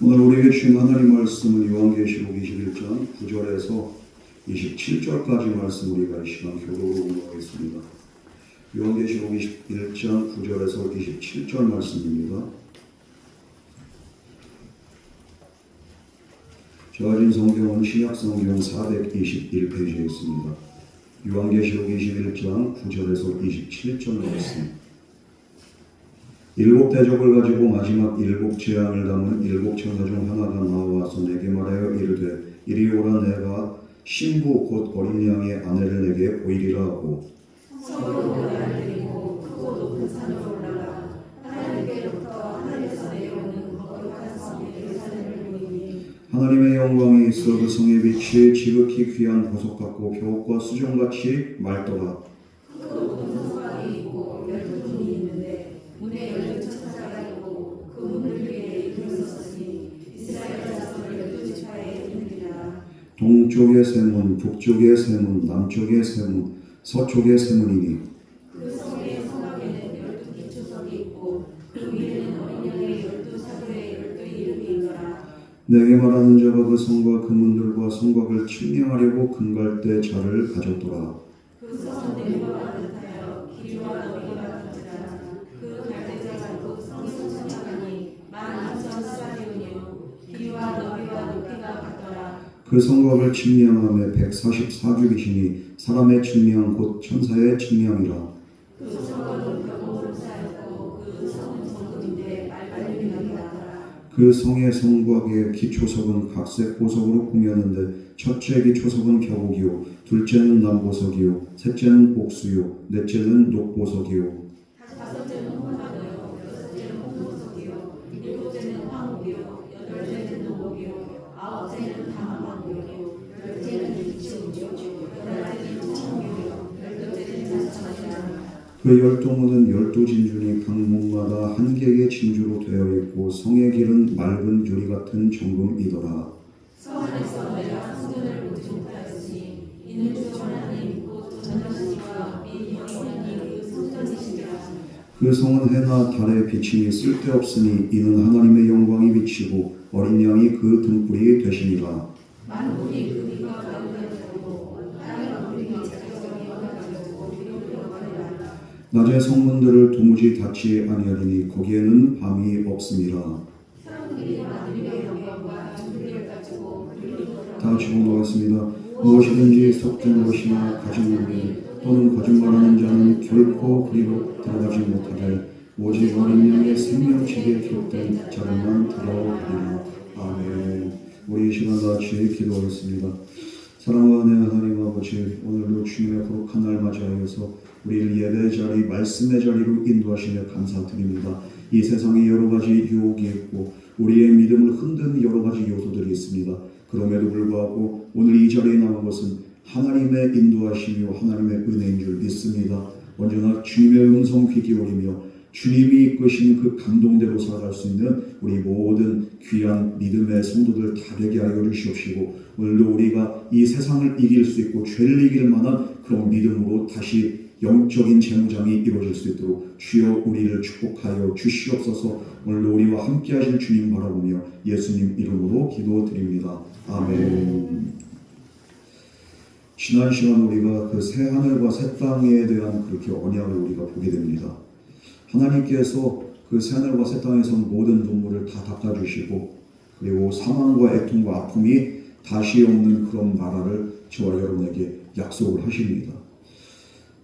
오늘 우리에게 주신 하나님 말씀은 요한계시록 21장 9절에서 27절까지 말씀 우리가 이 시간 교독으로 공부하겠습니다. 요한계시록 21장 9절에서 27절 말씀입니다. 제가 가진 성경은 신약성경 421페이지에 있습니다. 요한계시록 21장 9절에서 27절 말씀. 일곱 대접을 가지고 마지막 일곱 재앙을 담은 일곱 천사 중 하나가 나와서 내게 말하여 이르되 이리 오라, 내가 신부 곧 어린 양의 아내를 내게 보이리라 하고 성으로 날리고 크고 높은 산으로 올라가 하나님께로부터 하늘에서 내려오는 거룩한 성 예루살렘을 보이니 하나님의 영광이 있어 그 성의 빛이 지극히 귀한 보석 같고 벼옥과 수정같이 맑더라. 크고 높은 성곽이 있고 12문이 있는데 문에 12천사가 있고 그 문을 위에 이름이 섰으니 이스라엘 자손 12지파에 있느니라. 동쪽의 세 문, 북쪽의 세 문, 남쪽의 세 문, 서쪽의 세 문이니 그 성의 성곽에는 12기초석이 있고 그 위에는 어린 양의 12사도의 12이름이 있더라. 내게 말하는 자가 그 성과 그 문들과 성곽을 측량하려고 금갈대 자를 가졌더라. 그 성은 내부와 같아요. 길이와 너비가 같으라. 그 갈대자가 곧 성이 천천하니 12,000스바디오니요 길이와 너비와 높이가 같더라. 그 성곽을 측량함에 144규빗이니 사람의 측량 곧 천사의 측량이라. 그 성곽은 벽공으로 쌓였고 그 성은 정금인데 말발림이 나더라. 그 성의 성곽의 기초석은 각색 보석으로 꾸몄는데 첫째 기초석은 벼옥이요, 둘째는 남보석이요, 셋째는 옥수요, 넷째는 녹보석이요. 다섯째는 홍화도요, 여섯째는 홍보석이요, 일곱째는 황옥이요, 여덟째는 녹옥이요, 아홉째는 다마방옥이요, 열째는 이치옥이요, 열하째는 청옥이요, 열둘째는 자수천이라. 그 12문은 12진주니 각 문마다 한 개의 진주로 되어 있고 성의 길은 맑은 유리 같은 정금이더라. 성 안에서 내가 성전을 보지 못하였으니 이는 주 하나님 곧 전능하시니와 및 영원하니 그 성전이시니라. 그 성은 해나 달의 비침이 쓸데없으니 이는 하나님의 영광이 비치고 어린 양이 그 등불이 되시니라. 만국이 그 빛과 가운데 들고 땅의 우리가 자기적이 원하가지고 위로 들어가리라. 낮에 성문들을 도무지 닫지 아니하리니 거기에는 밤이 없음이라. 사람들이 하나님의 영광과 진리를 가지고 그리로 들어가리라. 다 적어놓았습니다. 무엇이든지 속된 것이나 가진 것이 또는 거짓말하는 자는 결코 그리로 들어가지 못하되 오직 어린 양의 생명책에 기록된 자들만 들어가리라. 아멘. 우리 이 시간 다 같이 기도하겠습니다. 사랑과 은혜 하나님 아버지, 오늘도 주님의 거룩한 날 맞이하여서 우리를 예배 자리, 말씀의 자리로 인도하시며 감사드립니다. 이 세상에 여러 가지 유혹이 있고 우리의 믿음을 흔드는 여러 가지 요소들이 있습니다. 그럼에도 불구하고 오늘 이 자리에 나온 것은 하나님의 인도하심이요 하나님의 은혜인 줄 믿습니다. 언제나 주님의 음성 귀 기울이며 주님이 이끄시는 그 감동대로 살아갈 수 있는 우리 모든 귀한 믿음의 성도들 다 되게 하여 주시옵시고 오늘도 우리가 이 세상을 이길 수 있고 죄를 이길 만한 그런 믿음으로 다시 영적인 재무장이 이루어질 수 있도록 주여 우리를 축복하여 주시옵소서. 오늘도 우리와 함께 하실 주님 바라보며 예수님 이름으로 기도드립니다. 아멘. 지난 시간 우리가 그 새 하늘과 새 땅에 대한 그렇게 언약을 우리가 보게 됩니다. 하나님께서 그 새 하늘과 새 땅에서 모든 눈물을 다 닦아주시고 그리고 사망과 애통과 아픔이 다시 없는 그런 나라를 저와 여러분에게 약속을 하십니다.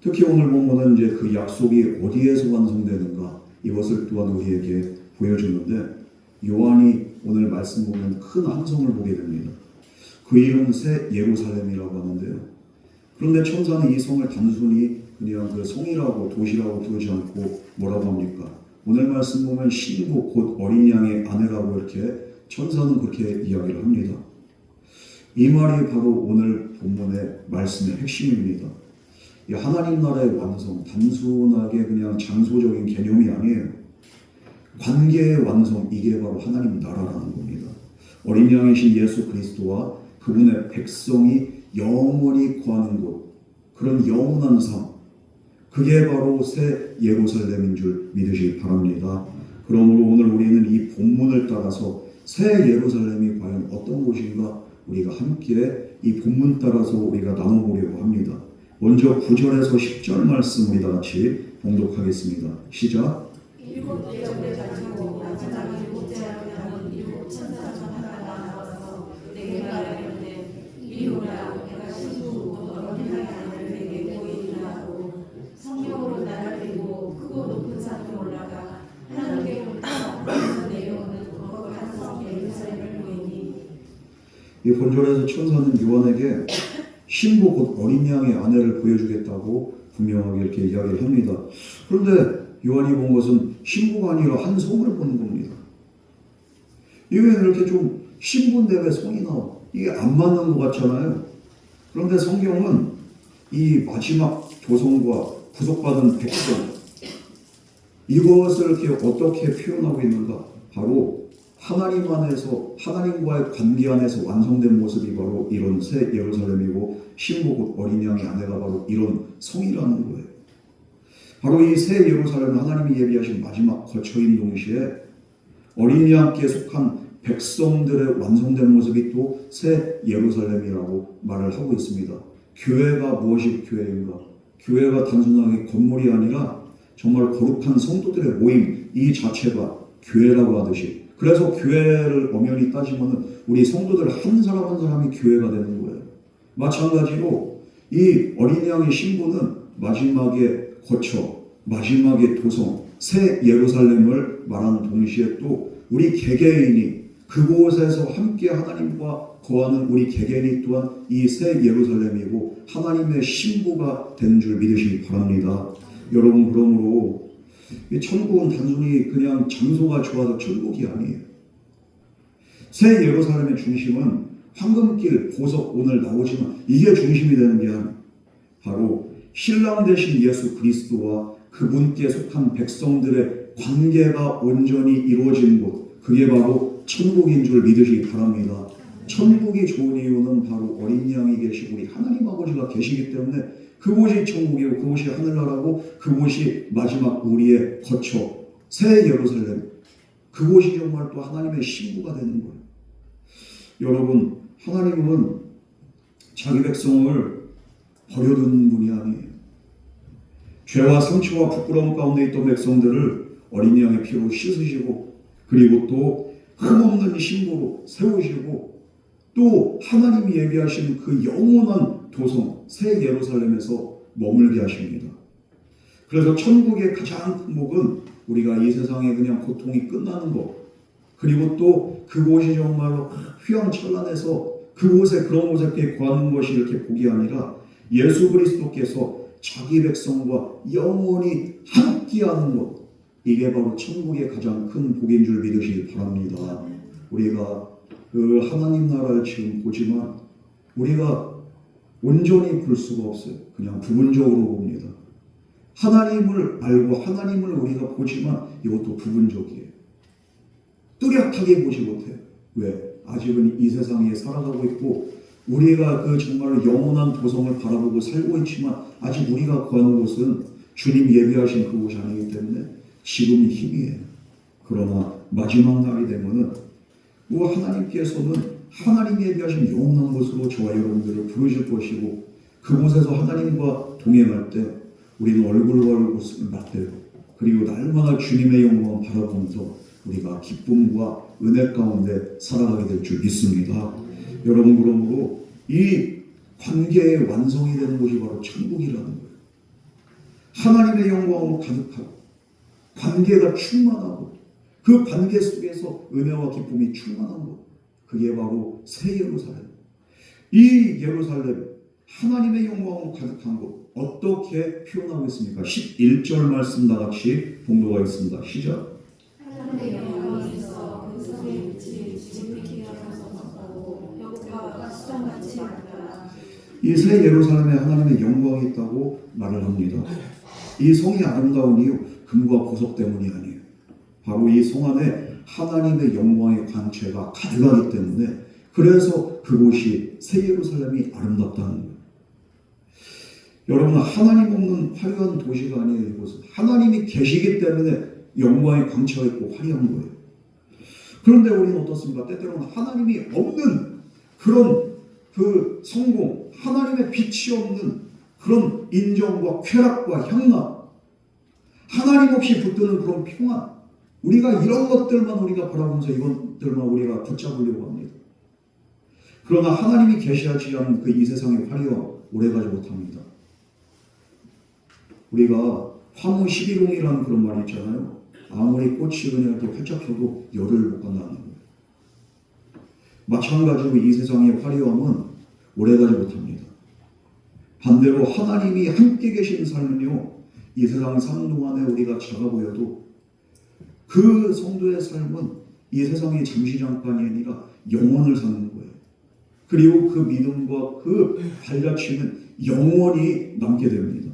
특히 오늘 본문은 이제 그 약속이 어디에서 완성되는가 이것을 또한 우리에게 보여주는데 요한이 오늘 말씀 보면 큰 함성을 보게 됩니다. 그 이름은 새 예루살렘이라고 하는데요. 그런데 천사는 이 성을 단순히 그냥 그 성이라고 도시라고 부르지 않고 뭐라고 합니까? 오늘 말씀 보면 신부 곧 어린 양의 아내라고 이렇게 천사는 그렇게 이야기를 합니다. 이 말이 바로 오늘 본문의 말씀의 핵심입니다. 이 하나님 나라의 완성, 단순하게 그냥 장소적인 개념이 아니에요. 관계의 완성, 이게 바로 하나님 나라라는 겁니다. 어린 양이신 예수 그리스도와 그분의 백성이 영원히 거하는 곳, 그런 영원한 삶, 그게 바로 새 예루살렘인 줄 믿으시기 바랍니다. 그러므로 오늘 우리는 이 본문을 따라서 새 예루살렘이 과연 어떤 곳인가 우리가 함께 이 본문 따라서 우리가 나눠보려고 합니다. 먼저 9절에서 10절 말씀 우리 다 같이 봉독하겠습니다. 시작. 일곱 대접을 가지고 마지막 일곱째 하루는 일곱 천사 중 하나가 나와서 내게 말하였는데 이리 오라. 내가 신부 어린아이 아들을 내게 보이리라 하고 성령으로 나를 데리고 크고 높은 산에 올라가 하나님께로부터 내려오는 거룩한 성 예루살렘을 보이니 이 본절에서 천사는 요한에게 신부 곧 어린 양의 아내를 보여주겠다고 분명하게 이렇게 이야기를 합니다. 그런데 요한이 본 것은 신부가 아니라 한 성을 보는 겁니다. 이게 이렇게 좀 신부인데 왜 성이 나와? 이게 안 맞는 것 같잖아요. 그런데 성경은 이 마지막 조성과 구속받은 백성 이것을 이렇게 어떻게 표현하고 있는가? 바로 하나님 안에서 하나님과의 관계 안에서 완성된 모습이 바로 이런 새 예루살렘이고 신부 곧 어린 양의 아내가 바로 이런 성이라는 거예요. 바로 이 새 예루살렘은 하나님이 예비하신 마지막 거처인 동시에 어린 양께 속한 백성들의 완성된 모습이 또 새 예루살렘이라고 말을 하고 있습니다. 교회가 무엇이 교회인가? 교회가 단순하게 건물이 아니라 정말 거룩한 성도들의 모임 이 자체가 교회라고 하듯이 그래서 교회를 엄연히 따지면 우리 성도들 한 사람 한 사람이 교회가 되는 거예요. 마찬가지로 이 어린 양의 신부는 마지막에 거처, 마지막에 도성, 새 예루살렘을 말하는 동시에 또 우리 개개인이 그곳에서 함께 하나님과 거하는 우리 개개인이 또한 이 새 예루살렘이고 하나님의 신부가 된 줄 믿으시기 바랍니다. 여러분 그러므로 이 천국은 단순히 그냥 장소가 좋아서 천국이 아니에요. 새 예루살렘의 중심은 황금길, 보석 오늘 나오지만 이게 중심이 되는 게 아니에요. 바로 신랑 되신 예수 그리스도와 그분께 속한 백성들의 관계가 온전히 이루어진 곳 그게 바로 천국인 줄 믿으시기 바랍니다. 천국이 좋은 이유는 바로 어린 양이 계시고 우리 하나님 아버지가 계시기 때문에 그곳이 천국이고 그곳이 하늘나라고 그곳이 마지막 우리의 거처 새 예루살렘 그곳이 정말 또 하나님의 신부가 되는 거예요. 여러분 하나님은 자기 백성을 버려둔 분이 아니에요. 죄와 상처와 부끄러움 가운데 있던 백성들을 어린 양의 피로 씻으시고 그리고 또 흠없는 신부로 세우시고 또 하나님이 예비하신 그 영원한 도성 새 예루살렘에서 머물게 하십니다. 그래서 천국의 가장 큰 복은 우리가 이 세상에 그냥 고통이 끝나는 것 그리고 또 그곳이 정말로 휘황찬란해서 그곳에 그런 곳에 거하는 것이 이렇게 복이 아니라 예수 그리스도께서 자기 백성과 영원히 함께하는 것 이게 바로 천국의 가장 큰 복인 줄 믿으시기 바랍니다. 우리가 그 하나님 나라를 지금 보지만 우리가 온전히 볼 수가 없어요. 그냥 부분적으로 봅니다. 하나님을 알고 하나님을 우리가 보지만 이것도 부분적이에요. 뚜렷하게 보지 못해요. 왜? 아직은 이 세상에 살아가고 있고 우리가 그 정말 영원한 도성을 바라보고 살고 있지만 아직 우리가 거하는 곳은 주님 예비하신 그곳이 아니기 때문에 지금이 힘이에요. 그러나 마지막 날이 되면은 하나님께서는 하나님이 예비하신 영원한 곳으로 저와 여러분들을 부르실 것이고 그곳에서 하나님과 동행할 때 우리는 얼굴과 얼굴을 맞대고 그리고 날마다 주님의 영광을 바라보면서 우리가 기쁨과 은혜 가운데 살아가게 될 줄 믿습니다. 여러분 그러므로 이 관계의 완성이 되는 곳이 바로 천국이라는 거예요. 하나님의 영광으로 가득하고 관계가 충만하고 그 관계 속에서 은혜와 기쁨이 충만한 것 그게 바로 새 예루살렘. 이 예루살렘 하나님의 영광으로 가득한 것 어떻게 표현하고 있습니까? 11절 말씀 다 같이 봉독하겠습니다. 시작. 하나님의 영광이 있어 그 성의 빛이 지극히 어두워졌고 벽과 수정같이 많더라. 이 새 예루살렘에 하나님의 영광이 있다고 말을 합니다. 이 성이 아름다운 이유 금과 보석 때문이 아니에요. 바로 이 성 안에 하나님의 영광의 광채가 가득하기 때문에 그래서 그곳이 새 예루살렘이 아름답다는 거예요. 여러분 하나님 없는 화려한 도시가 아니에요. 이곳은 하나님이 계시기 때문에 영광의 광채가 있고 화려한 거예요. 그런데 우리는 어떻습니까? 때때로는 하나님이 없는 그런 그 성공, 하나님의 빛이 없는 그런 인정과 쾌락과 향락, 하나님 없이 붙드는 그런 평안, 우리가 이런 것들만 우리가 바라보면서 이것들만 우리가 붙잡으려고 합니다. 그러나 하나님이 계시하지 않은 그 이 세상의 화려함 오래가지 못합니다. 우리가 화무 11홍이라는 그런 말이 있잖아요. 아무리 꽃이 그냥 이렇게 활짝 펴도 열을 못 간다는 거예요. 마찬가지로 이 세상의 화려함은 오래가지 못합니다. 반대로 하나님이 함께 계신 삶은요, 이 세상 사는 동안에 우리가 작아 보여도 그 성도의 삶은 이 세상이 잠시 잠깐이 아니라 영원을 사는 거예요. 그리고 그 믿음과 그 발자취는 영원히 남게 됩니다.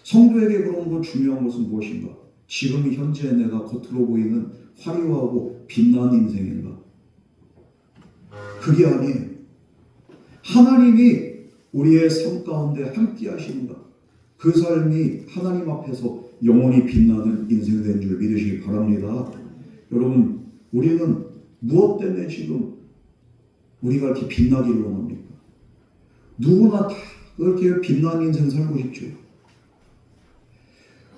성도에게 그런 거 중요한 것은 무엇인가? 지금 현재 내가 겉으로 보이는 화려하고 빛나는 인생인가? 그게 아니에요. 하나님이 우리의 삶 가운데 함께 하시는가? 그 삶이 하나님 앞에서 영원히 빛나는 인생 된 줄 믿으시기 바랍니다. 여러분, 우리는 무엇 때문에 지금 우리가 이렇게 빛나기를 원합니까? 누구나 다 그렇게 빛나는 인생 살고 싶죠.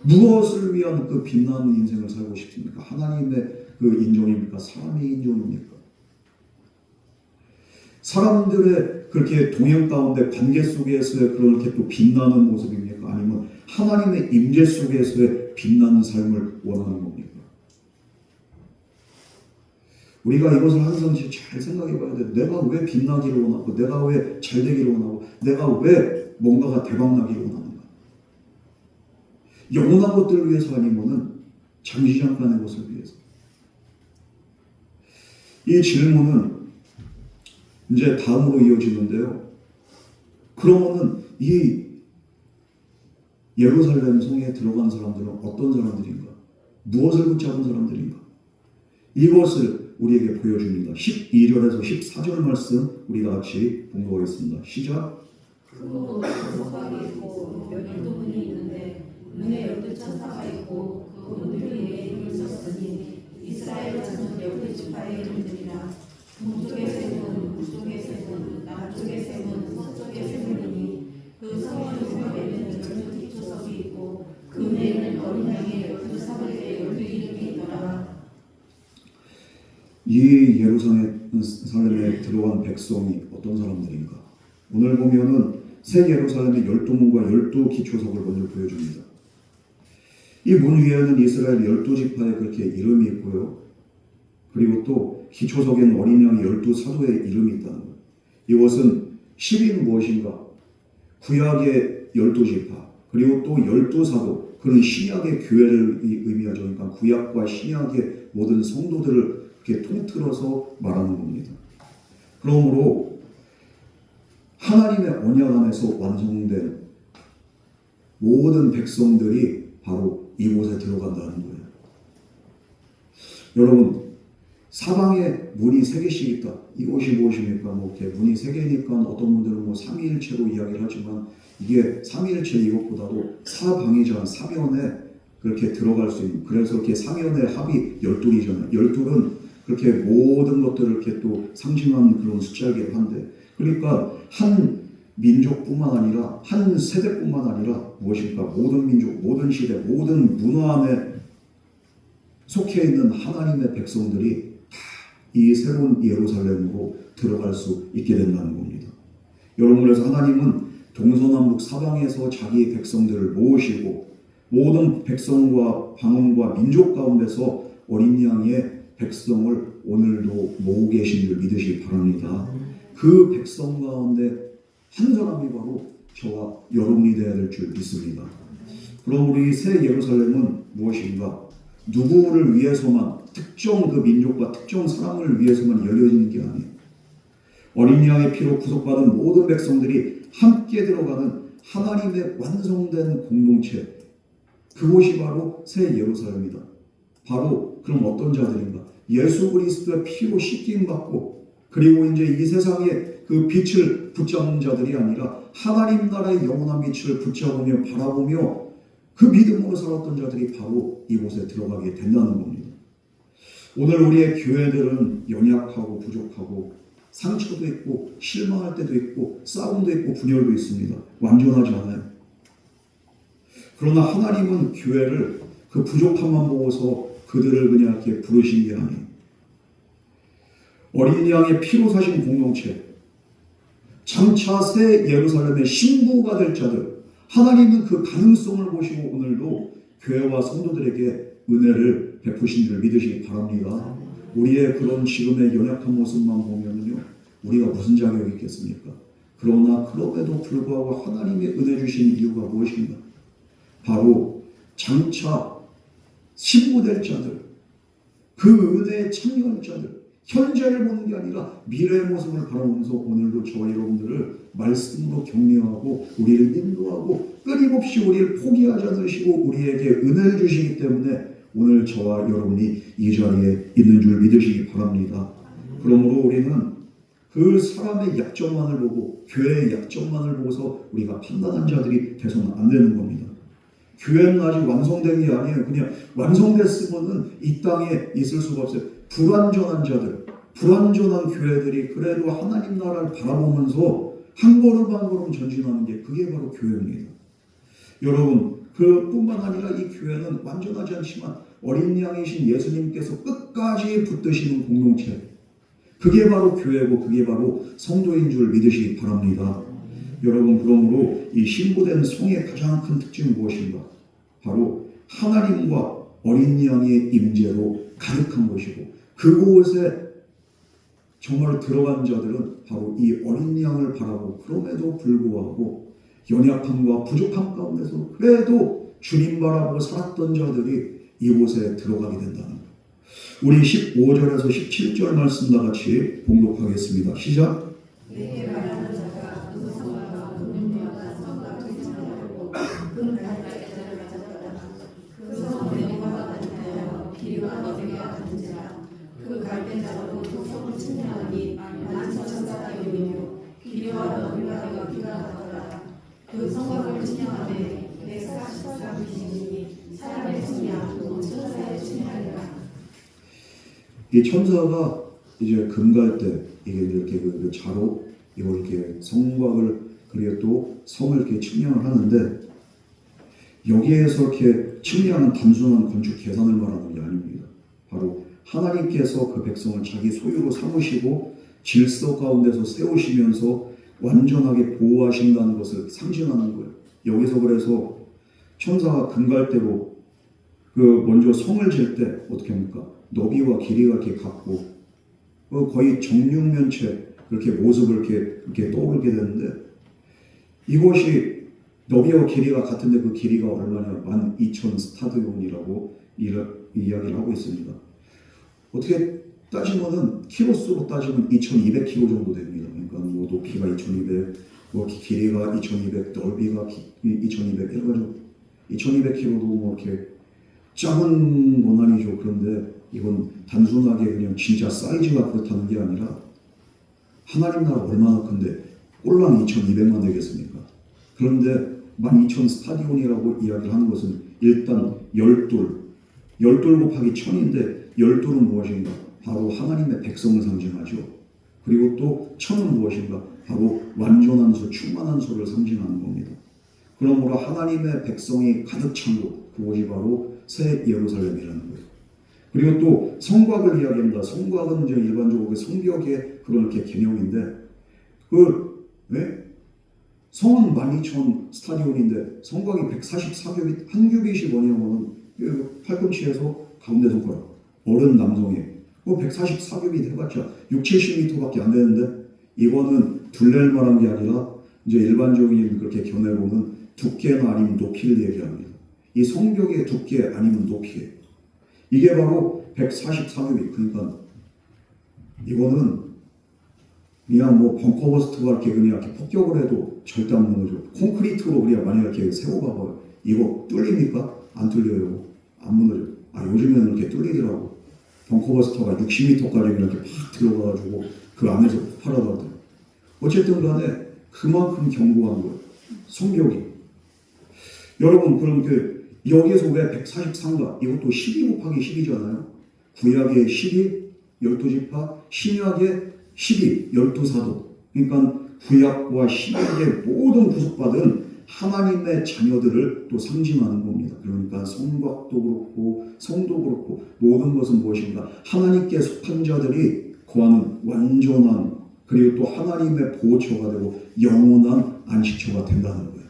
무엇을 위한 그 빛나는 인생을 살고 싶습니까? 하나님의 그 인종입니까? 사람의 인종입니까? 사람들의 그렇게 동행 가운데 관계 속에서의 그렇게 또 빛나는 모습입니까? 아니면 하나님의 임재 속에서의 빛나는 삶을 원하는 겁니까? 우리가 이것을 항상 잘 생각해 봐야 돼. 내가 왜 빛나기를 원하고, 내가 왜 잘되기를 원하고, 내가 왜 뭔가가 대박나기를 원하는가? 영원한 것들을 위해서 아니면은 잠시 잠깐의 것을 위해서. 이 질문은 이제 다음으로 이어지는데요. 그러면은 이 예루살렘 성에 들어간 사람들은 어떤 사람들인가? 무엇을 붙잡은 사람들인가? 이것을 우리에게 보여줍니다. 12절에서 14절 말씀 우리가 같이 봉독하겠습니다. 시작. 크고 소박이 있고 12문이 있는데 문에 12천사가 있고 그 문들이 이름을 썼으니 이스라엘 자손 12지파의 이름들이라. 동쪽의 세 문, 북쪽의 세 문, 남쪽의 세 문, 서쪽의 세 문이니 그 성의 성벽에는 12기초석이 있고 그 문에는 어린 양의 12사발의 12이름이 있더라. 이 예루살렘에 들어간 백성이 어떤 사람들인가? 오늘 보면은 새 예루살렘의 12문과 12기초석을 먼저 보여줍니다. 이 문 위에는 이스라엘 12지파의 그렇게 이름이 있고요. 그리고 또 기초석에는 어린 양의 12사도의 이름이 있다는 거예요. 이것은 10인 무엇인가? 구약의 12지파, 그리고 또 12사도, 그런 신약의 교회를 의미하죠. 그러니까 구약과 신약의 모든 성도들을 이렇게 통틀어서 말하는 겁니다. 그러므로 하나님의 언약 안에서 완성된 모든 백성들이 바로 이곳에 들어간다는 거예요. 여러분, 사방에 문이 3개씩 있다. 이곳이 무엇입니까? 이렇게 문이 3개니까 어떤 분들은 삼위일체로 이야기를 하지만 이게 삼위일체 이것보다도 사방이잖아. 사면에 그렇게 들어갈 수 있는. 그래서 이렇게 사면의 합이 12이잖아요. 12은 그렇게 모든 것들을 이렇게 또 상징하는 그런 숫자이긴 한데, 그러니까 한 민족뿐만 아니라 한 세대뿐만 아니라 무엇입니까? 모든 민족, 모든 시대, 모든 문화 안에 속해 있는 하나님의 백성들이 다 이 새로운 예루살렘으로 들어갈 수 있게 된다는 겁니다. 여러분, 그래서 하나님은 동서남북 사방에서 자기 백성들을 모으시고 모든 백성과 방언과 민족 가운데서 어린 양의 백성을 오늘도 모으고 계신 줄 믿으시기 바랍니다. 그 백성 가운데 한 사람이 바로 저와 여러분이 되어야 될 줄 믿습니다. 그럼 우리 새 예루살렘은 무엇인가? 누구를 위해서만, 특정 그 민족과 특정 사람을 위해서만 열려지는 게 아니에요. 어린 양의 피로 구속받은 모든 백성들이 함께 들어가는 하나님의 완성된 공동체, 그곳이 바로 새 예루살렘이다. 바로 그럼 어떤 자들인가? 예수 그리스도의 피로 씻김받고, 그리고 이제 이 세상의 그 빛을 붙잡는 자들이 아니라 하나님 나라의 영원한 빛을 붙잡으며 바라보며 그 믿음으로 살았던 자들이 바로 이곳에 들어가게 된다는 겁니다. 오늘 우리의 교회들은 연약하고 부족하고 상처도 있고 실망할 때도 있고 싸움도 있고 분열도 있습니다. 완전하지 않아요. 그러나 하나님은 교회를 그 부족함만 보고서 그들을 그냥 이렇게 부르신 게 아니에요. 어린 양의 피로 사신 공동체, 장차 새 예루살렘의 신부가 될 자들, 하나님은 그 가능성을 보시고 오늘도 교회와 성도들에게 은혜를 베푸신 줄 믿으시기 바랍니다. 우리의 그런 지금의 연약한 모습만 보면요, 우리가 무슨 자격이 있겠습니까? 그러나 그럼에도 불구하고 하나님의 은혜 주신 이유가 무엇인가? 바로 장차 신부될 자들, 그 은혜에 참여할 자들, 현재를 보는 게 아니라 미래의 모습을 바라보면서 오늘도 저와 여러분들을 말씀으로 격려하고 우리를 인도하고 끊임없이 우리를 포기하지 않으시고 우리에게 은혜를 주시기 때문에 오늘 저와 여러분이 이 자리에 있는 줄 믿으시기 바랍니다. 그러므로 우리는 그 사람의 약점만을 보고 교회의 약점만을 보고서 우리가 판단한 자들이 돼서는 안 되는 겁니다. 교회는 아직 완성된 게 아니에요. 그냥 완성됐으면은 이 땅에 있을 수가 없어요. 불완전한 자들, 불완전한 교회들이 그래도 하나님 나라를 바라보면서 한 걸음 한 걸음 전진하는 게 그게 바로 교회입니다. 여러분, 그뿐만 아니라 이 교회는 완전하지 않지만 어린 양이신 예수님께서 끝까지 붙드시는 공동체, 그게 바로 교회고 그게 바로 성도인 줄 믿으시기 바랍니다. 여러분, 그러므로 이 신부된 성의 가장 큰 특징은 무엇인가? 바로 하나님과 어린 양의 임재로 가득한 것이고 그곳에 정말 들어간 자들은 바로 이 어린 양을 바라고 그럼에도 불구하고 연약함과 부족함 가운데서 그래도 주님 바라보고 살았던 자들이 이곳에 들어가게 된다는 것. 우리 15절에서 17절 말씀 다 같이 봉독하겠습니다. 시작. 내게 말하는 자가 그 성과 그 능력과 성과 그 칭찬하고 그 갈대를 가졌다. 그 성의 내가 같으며 길이가 너비가 같은지라 그 갈대자로 그 성을 칭찬하니 만천사이며 길이와 너비가 비가 같더라. 그 성곽을 칭찬하되 내 사십사비시니 사람의 칭이야 또 천사의 칭이라. 이 천사가 이제 금갈 때 이게 이렇게 그 자로 이걸 이렇게 성곽을 그리고 또 성을 이렇게 측량을 하는데 여기에서 이렇게 측량은 단순한 건축 계산을 말하는 게 아닙니다. 바로 하나님께서 그 백성을 자기 소유로 삼으시고 질서 가운데서 세우시면서 완전하게 보호하신다는 것을 상징하는 거예요. 여기서 그래서 천사가 금갈대로 그 먼저 성을 질 때 어떻게 합니까? 너비와 길이가 이렇게 같고 거의 정육면체 그렇게 모습을 이렇게 떠오르게 되는데 이것이 너비와 길이가 같은데 그 길이가 얼마냐? 12,000 스타디온이라고 이야기를 하고 있습니다. 어떻게 따지면은 키로수로 따지면 2,200km 정도 됩니다. 그러니까 뭐 높이가 2,200, 뭐 길이가 2,200, 넓이가 2,200 해가지고 2,200km도 뭐 이렇게 작은 건 아니죠. 그런데 이건 단순하게 그냥 진짜 사이즈가 그렇다는 게 아니라 하나님 나라 얼마나 큰데 꼴랑 2,200만 되겠습니까? 그런데 12,000 스타디온이라고 이야기를 하는 것은 일단 10돌 곱하기 1000인데 10돌은 무엇인가? 바로 하나님의 백성을 상징하죠. 그리고 또 1000은 무엇인가? 바로 완전한 수, 충만한 수를 상징하는 겁니다. 그러므로 하나님의 백성이 가득 찬 곳, 그곳이 바로 새 예루살렘이라는 거예요. 그리고 또 성곽을 이야기합니다. 성곽은 이제 일반적으로 성벽의 그런 이렇게 개념인데 성은 12,000 스타디온인데 성곽이 144규빗, 한 규빗이 뭐냐면 팔꿈치에서 가운데 손가락 어른 남성이 144규빗 해봤자 6-70m밖에 안 되는데 이거는 둘레를 말한 게 아니라 이제 일반적인 그렇게 견해로는 두께나 아니면 높이를 얘기합니다. 이 성벽의 두께 아니면 높이에 이게 바로 144규빗. 그러니까 이거는 그냥 뭐 벙커버스트가 이렇게 그냥 이렇게 폭격을 해도 절대 안 무너져. 콘크리트로 우리가 만약 이렇게 세워봐봐요. 이거 뚫립니까? 안 뚫려요. 안 무너져. 요즘에는 이렇게 뚫리더라고. 벙커버스터가 60m까지 이렇게 팍 들어가가지고 그 안에서 폭발하더라고요. 어쨌든 간에 그만큼 견고한 거예요. 성벽이. 여러분, 그럼 여기에서 왜 143가? 이것도 12 곱하기 10이잖아요. 구약의 12, 12지파, 신약의 12, 12사도. 그러니까 구약과 신약의 모든 구속받은 하나님의 자녀들을 또 상징하는 겁니다. 그러니까 성곽도 그렇고 성도 그렇고 모든 것은 무엇인가? 하나님께 속한 자들이 거하는 완전한, 그리고 또 하나님의 보호처가 되고 영원한 안식처가 된다는 거예요.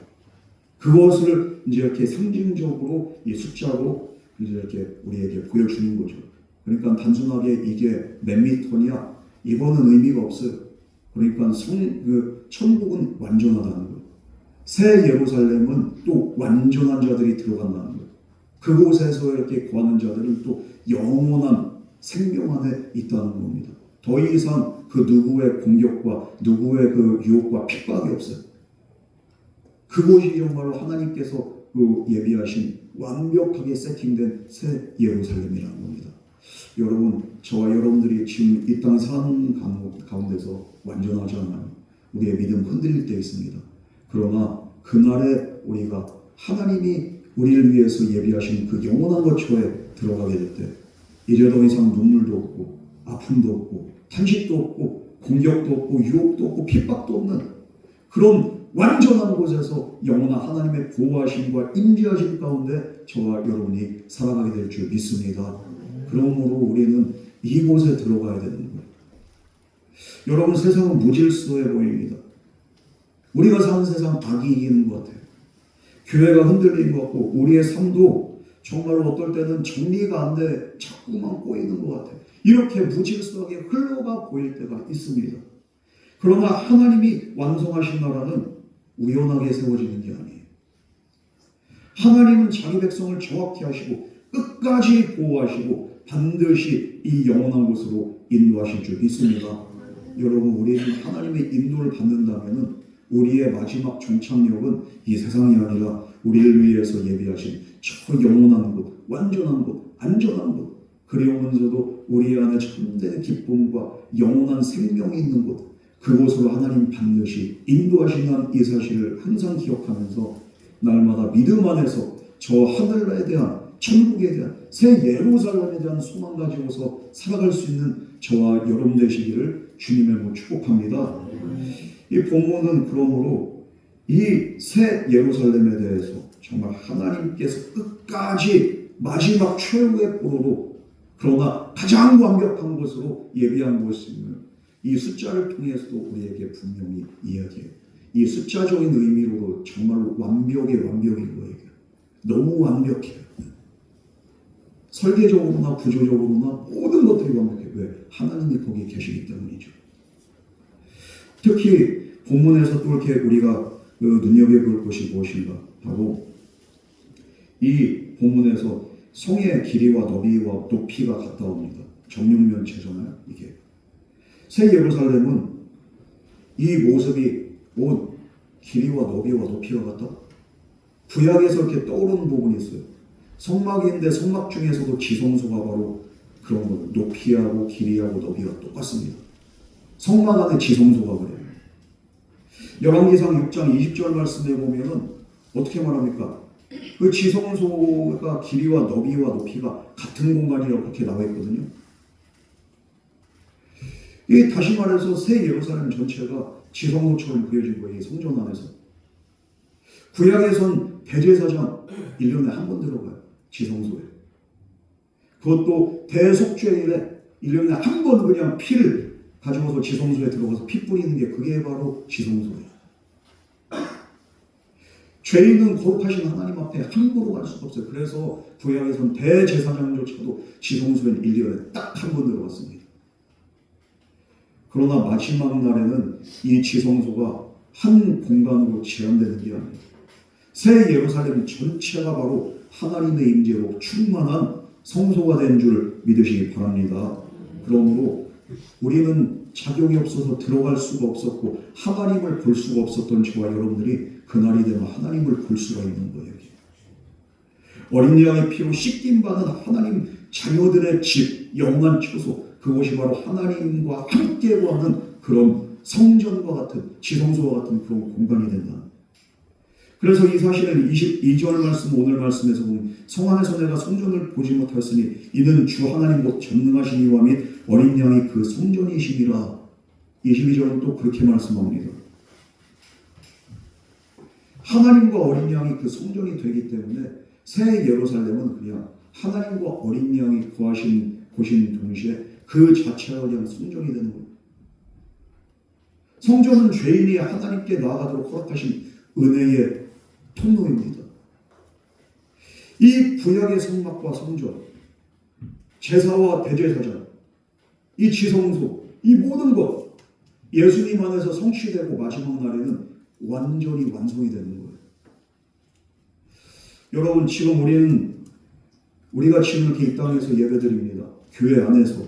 그것을 이제 이렇게 상징적으로 이 숫자로 이제 이렇게 우리에게 보여주는 거죠. 그러니까 단순하게 이게 몇 미터냐, 이거는 의미가 없어요. 그러니까 천국은 완전하다는 거예요. 새 예루살렘은 또 완전한 자들이 들어간다는 거예요. 그곳에서 이렇게 거하는 자들은 또 영원한 생명 안에 있다는 겁니다. 더 이상 그 누구의 공격과 누구의 그 유혹과 핍박이 없어요. 그곳이 정말로 하나님께서 그 예비하신 완벽하게 세팅된 새 예루살렘이라는 겁니다. 여러분, 저와 여러분들이 지금 이 땅 사는 가운데서 완전하지 않아요. 우리의 믿음 흔들릴 때 있습니다. 그러나 그날에 우리가 하나님이 우리를 위해서 예비하신 그 영원한 거처에 들어가게 될 때 이제 더 이상 눈물도 없고 아픔도 없고 탄식도 없고 공격도 없고 유혹도 없고 핍박도 없는 그런 완전한 곳에서 영원한 하나님의 보호하심과 임재하심 가운데 저와 여러분이 살아가게 될 줄 믿습니다. 그러므로 우리는 이곳에 들어가야 되는 거예요. 여러분, 세상은 무질서해 보입니다. 우리가 사는 세상 악이 이기는 것 같아요. 교회가 흔들리는 것 같고 우리의 삶도 정말로 어떨 때는 정리가 안 돼 자꾸만 꼬이는 것 같아요. 이렇게 무질서하게 흘러가 보일 때가 있습니다. 그러나 하나님이 완성하신 나라는 우연하게 세워지는 게 아니에요. 하나님은 자기 백성을 정확히 하시고 끝까지 보호하시고 반드시 이 영원한 곳으로 인도하실 줄 믿습니다. 여러분, 우리는 하나님의 인도를 받는다면 우리의 마지막 종착역은 이 세상이 아니라 우리를 위해서 예비하신 저 영원한 곳, 완전한 곳, 안전한 곳, 그리우면서도 우리 안에 참된 기쁨과 영원한 생명이 있는 곳, 그곳으로 하나님 반드시 인도하신다는 이 사실을 항상 기억하면서 날마다 믿음 안에서 저 하늘에 대한, 천국에 대한, 새 예루살렘에 대한 소망 가지고서 살아갈 수 있는 저와 여러분 되시기를 주님의 이름으로 축복합니다. 이 본문은 그러므로 이 새 예루살렘에 대해서 정말 하나님께서 끝까지 마지막 최후의 보로로, 그러나 가장 완벽한 것으로 예비한 것임을 이 숫자를 통해서도 우리에게 분명히 이야기해요. 이 숫자적인 의미로 정말로 완벽의 완벽인 거예요. 너무 완벽해요. 설계적으로나 구조적으로나 모든 것들이 완벽해요. 왜? 하나님이 거기 계시기 때문이죠. 특히 본문에서 또 이렇게 우리가 눈여겨볼 것이 무엇인가? 바로 이 본문에서 성의 길이와 너비와 높이가 같다 옵니다. 정육면체잖아요. 이게 새 예루살렘은 이 모습이 길이와 너비와 높이가 같다. 구약에서 이렇게 떠오르는 부분이 있어요. 성막인데 성막 중에서도 지성소가 바로 그런 거예요. 높이하고 길이하고 너비가 똑같습니다. 성막 안에 지성소가 그래요. 열왕기상 6장 20절 말씀에 보면은 어떻게 말합니까? 그 지성소가 길이와 너비와 높이가 같은 공간이라고 그렇게 나와 있거든요. 이 다시 말해서 새 예루살렘 전체가 지성소처럼 그려진 거예요. 성전 안에서. 구약에선 대제사장 1년에 한 번 들어가요. 지성소에. 그것도 대속죄일에 1년에 한 번 그냥 피를 가지고서 지성소에 들어가서 피 뿌리는 게 그게 바로 지성소예요. 죄인은 거룩하신 하나님 앞에 함부로 갈 수가 없어요. 그래서 구약에서는 대제사장조차도 지성소에 1년에 딱 한 번 들어갔습니다. 그러나 마지막 날에는 이 지성소가 한 공간으로 제한되는 게 아니에요. 새 예루살렘 전체가 바로 하나님의 임재로 충만한 성소가 된 줄 믿으시기 바랍니다. 그러므로 우리는 자격이 없어서 들어갈 수가 없었고 하나님을 볼 수가 없었던 저와 여러분들이 그날이 되면 하나님을 볼 수가 있는 거예요. 어린 양의 피로 씻김 받은 하나님 자녀들의 집, 영원한 처소, 그곳이 바로 하나님과 함께 거하는 그런 성전과 같은 지성소와 같은 그런 공간이 된다. 그래서 이 사실은 22절 말씀, 오늘 말씀에서 보면 성 안에서 내가 성전을 보지 못하였으니 이는 주 하나님 곧 전능하신 이와 및 어린 양이 그 성전이시니라. 22절은 또 그렇게 말씀합니다. 하나님과 어린 양이 그 성전이 되기 때문에 새 예루살렘은 그냥 하나님과 어린 양이 거하신 곳인 동시에 그 자체가 그냥 성전이 되는 겁니다. 성전은 죄인이 하나님께 나아가도록 허락하신 은혜의 통로입니다. 이 구약의 성막과 성전, 제사와 대제사장, 이 지성소, 이 모든 것 예수님 안에서 성취되고 마지막 날에는 완전히 완성이 되는 거예요. 여러분, 지금 우리가 지금 이렇게 이 땅에서 예배드립니다. 교회 안에서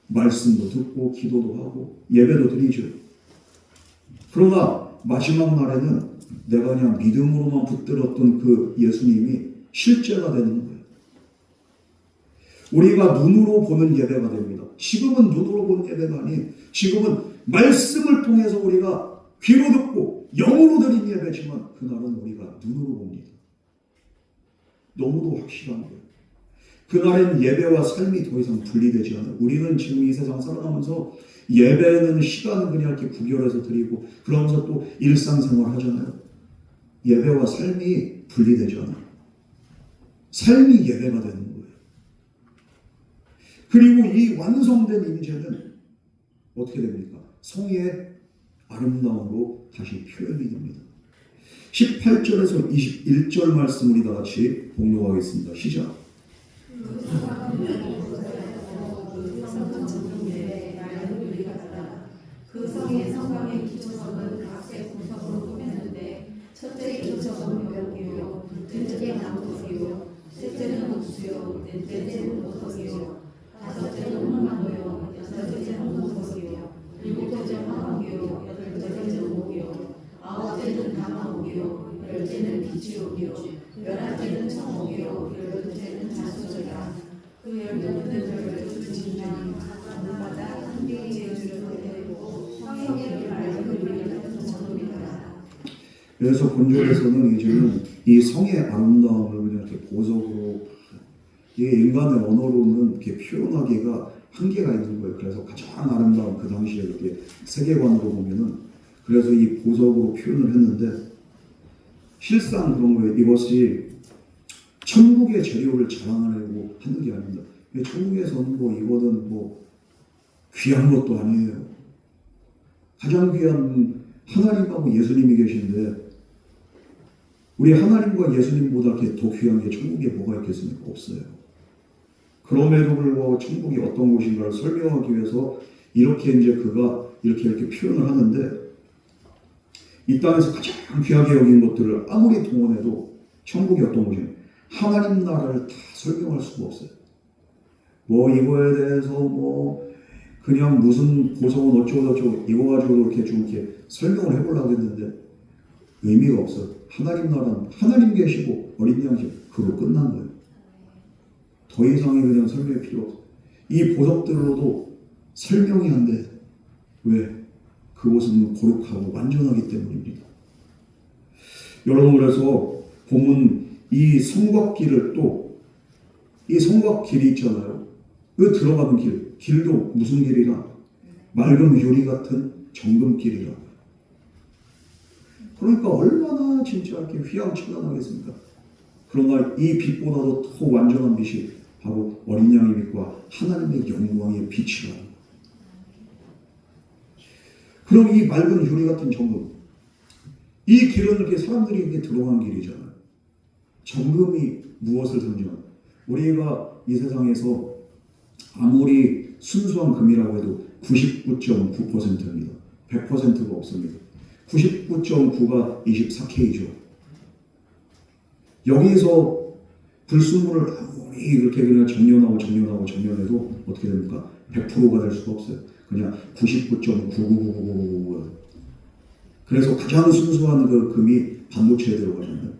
말씀도 듣고 기도도 하고 예배도 드리죠. 그러나 마지막 날에는 내가 그냥 믿음으로만 붙들었던 그 예수님이 실제가 되는 거예요. 우리가 눈으로 보는 예배가 됩니다. 지금은 눈으로 보는 예배가 아닌, 지금은 말씀을 통해서 우리가 귀로 듣고 영으로 드린 예배지만 그날은 우리가 눈으로 봅니다. 너무도 확실한 거예요. 그날엔 예배와 삶이 더 이상 분리되지 않아요. 우리는 지금 이 세상 살아가면서 예배는 시간은 그냥 이렇게 구별해서 드리고 그러면서 또 일상생활 하잖아요. 예배와 삶이 분리되지 않아요. 삶이 예배가 되는 거예요. 그리고 이 완성된 임재는 어떻게 됩니까? 성의 아름다움으로 다시 표현이 됩니다. 18절에서 21절 말씀 우리 다 같이 봉독하겠습니다. 시작. 그 성의 성곽의 기초석은 각색 구석으로 꾸몄는데 첫째 기초석은 묘목이요, 둘째 나무석이요, 셋째는 옥수요, 넷째는 보석이요, 다섯째는 홍나무요, 여섯째는 홍석이요, 일곱째는 화목이요, 여덟째는 목이요, 아홉째는 가마목이요, 열째는 비치옥이요, 열하째는 청옥이요, 열둘째는 자수저라. 그 12는 12진주는 가문마다 한 개의 제주를 내고 성의 맑은 유리 같은 정금이다. 그래서 본절에서는 이제는 이 성의 아름다움을 그냥 이렇게 보석으로, 이 인간의 언어로는 이렇게 표현하기가 한계가 있는 거예요. 그래서 가장 아름다운 그 당시에 이렇게 세계관으로 보면은 그래서 이 보석으로 표현을 했는데 실상 그런 거예요. 이것이 천국의 재료를 자랑하려고 하는 게 아닙니다. 천국에서는 뭐 이거는 뭐 귀한 것도 아니에요. 가장 귀한 하나님하고 예수님이 계신데 우리 하나님과 예수님보다 이렇게 더 귀한 게 천국에 뭐가 있겠습니까? 없어요. 그럼에도 불구하고 천국이 어떤 곳인가를 설명하기 위해서 이렇게 이제 그가 이렇게 표현을 하는데 이 땅에서 가장 귀하게 여긴 것들을 아무리 동원해도 천국이 어떤 곳인가? 하나님 나라를 다 설명할 수가 없어요. 뭐 이거에 대해서 뭐 그냥 무슨 보석은 어쩌고 이거 가지고 이렇게 좀 이렇게 설명을 해보려고 했는데 의미가 없어요. 하나님 나라는 하나님 계시고 어린 양식 그거 끝난 거예요. 더 이상의 그냥 설명이 필요 없어요. 이 보석들로도 설명이 안 돼. 왜? 그곳은 거룩하고 완전하기 때문입니다. 여러분, 그래서 보면 이 성곽길을 또 이 성곽길이 있잖아요. 그 들어가는 길도 무슨 길이라? 맑은 유리 같은 정금길이라. 그러니까 얼마나 진짜 이렇게 휘황찬란하겠습니까? 그러나 이 빛보다도 더 완전한 빛이 바로 어린 양의 빛과 하나님의 영광의 빛이라. 그럼 이 맑은 유리 같은 정금, 이 길은 이렇게 사람들이 이렇게 들어간 길이잖아요. 정금이 무엇을 상징하는? 우리가 이 세상에서 아무리 순수한 금이라고 해도 99.9%입니다. 100%가 없습니다. 99.9가 24K죠. 여기서 불순물을 아무리 이렇게 그냥 정렬해도 어떻게 됩니까? 100%가 될 수가 없어요. 그냥 99.99999. 그래서 가장 순수한 그 금이 반도체에 들어가잖아요.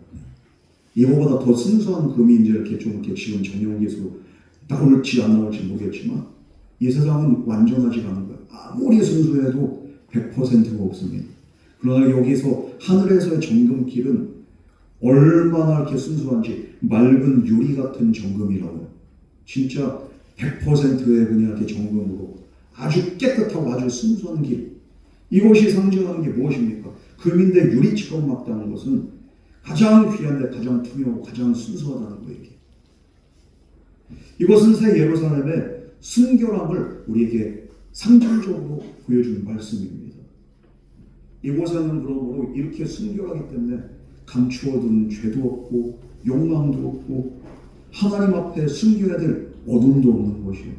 이거보다 더 순수한 금이 이제 이렇게 좀 이렇게 지금 정형기술로 나올지 안 나올지 모르겠지만 이 세상은 완전하지 않은 거예요. 아무리 순수해도 100%가 없습니다. 그러나 여기서 하늘에서의 정금길은 얼마나 이렇게 순수한지 맑은 유리 같은 정금이라고요. 진짜 100%의 그냥 이렇게 정금으로 아주 깨끗하고 아주 순수한 길. 이것이 상징하는 게 무엇입니까? 금인데 유리처럼 막다는 것은 가장 귀한데 가장 투명하고 가장 순수하다는 거예요. 이것은 새 예루살렘의 순결함을 우리에게 상징적으로 보여주는 말씀입니다. 이곳에는 그러므로 이렇게 순결하기 때문에 감추어둔 죄도 없고 욕망도 없고 하나님 앞에 숨겨야 될 어둠도 없는 것이에요.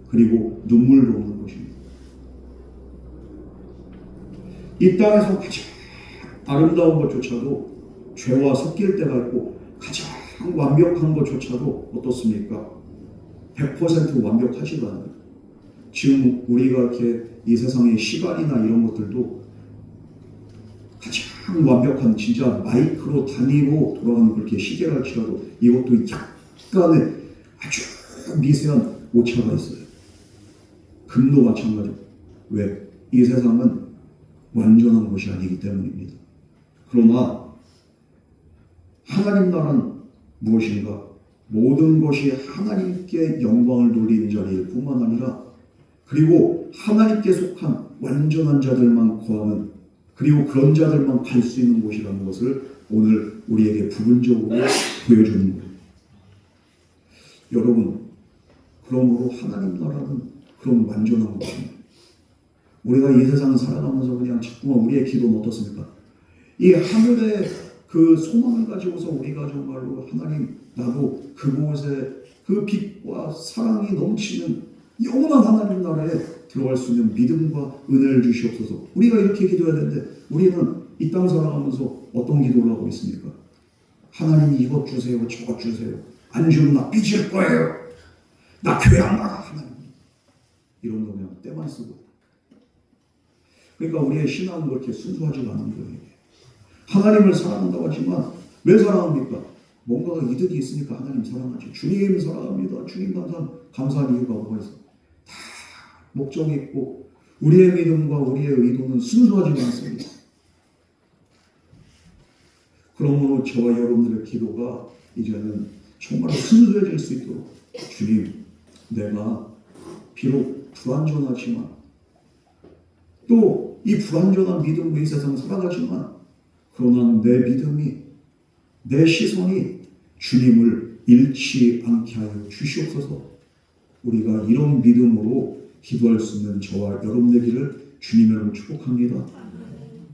그리고 눈물도 없는 것입니다. 이 땅에서 가장 아름다운 것조차도 죄와 섞일 때가 있고 가장 완벽한 것조차도 어떻습니까? 100% 완벽하지가 않아요. 지금 우리가 이렇게 이 세상의 시간이나 이런 것들도 가장 완벽한 진짜 마이크로 단위로 돌아가는 그렇게 시계를 할지라도 이것도 약간의 아주 미세한 오차가 있어요. 금도 마찬가지고. 왜? 이 세상은 완전한 것이 아니기 때문입니다. 그러나 하나님 나라는 무엇인가? 모든 것이 하나님께 영광을 돌리는 자리일 뿐만 아니라 그리고 하나님께 속한 완전한 자들만 거하는 그리고 그런 자들만 갈 수 있는 곳이라는 것을 오늘 우리에게 부분적으로 보여주는 거예요. 여러분, 그러므로 하나님 나라는 그런 완전한 것입니다. 우리가 이 세상을 살아가면서 그냥 자꾸만 우리의 기도는 어떻습니까? 이 하늘의 그 소망을 가지고서 우리가 정말로 하나님 나도 그곳에 그 빛과 사랑이 넘치는 영원한 하나님 나라에 들어갈 수 있는 믿음과 은혜를 주시옵소서. 우리가 이렇게 기도해야 되는데 우리는 이 땅 살아가면서 어떤 기도를 하고 있습니까? 하나님 이것 주세요, 저것 주세요. 안 주면 나 삐질 거예요. 나 교회 안 나가 하나님. 이런 거 그냥 때만 쓰고. 그러니까 우리의 신앙은 그렇게 순수하지가 않은 거예요. 하나님을 사랑한다고 하지만 왜 사랑합니까? 뭔가가 이득이 있으니까 하나님 사랑하죠. 주님 사랑합니다. 주님 감사한 이유가 뭐가 있어? 다 목적이 있고 우리의 믿음과 우리의 의도는 순수하지 않습니다. 그러므로 저와 여러분들의 기도가 이제는 정말 순수해질 수 있도록 주님, 내가 비록 불완전하지만 또 이 불완전한 믿음으로 이 세상 살아가지만 그러나 내 믿음이 내 시선이 주님을 잃지 않게 하여 주시옵소서. 우리가 이런 믿음으로 기도할 수 있는 저와 여러분 되기를 주님의 이름으로 축복합니다.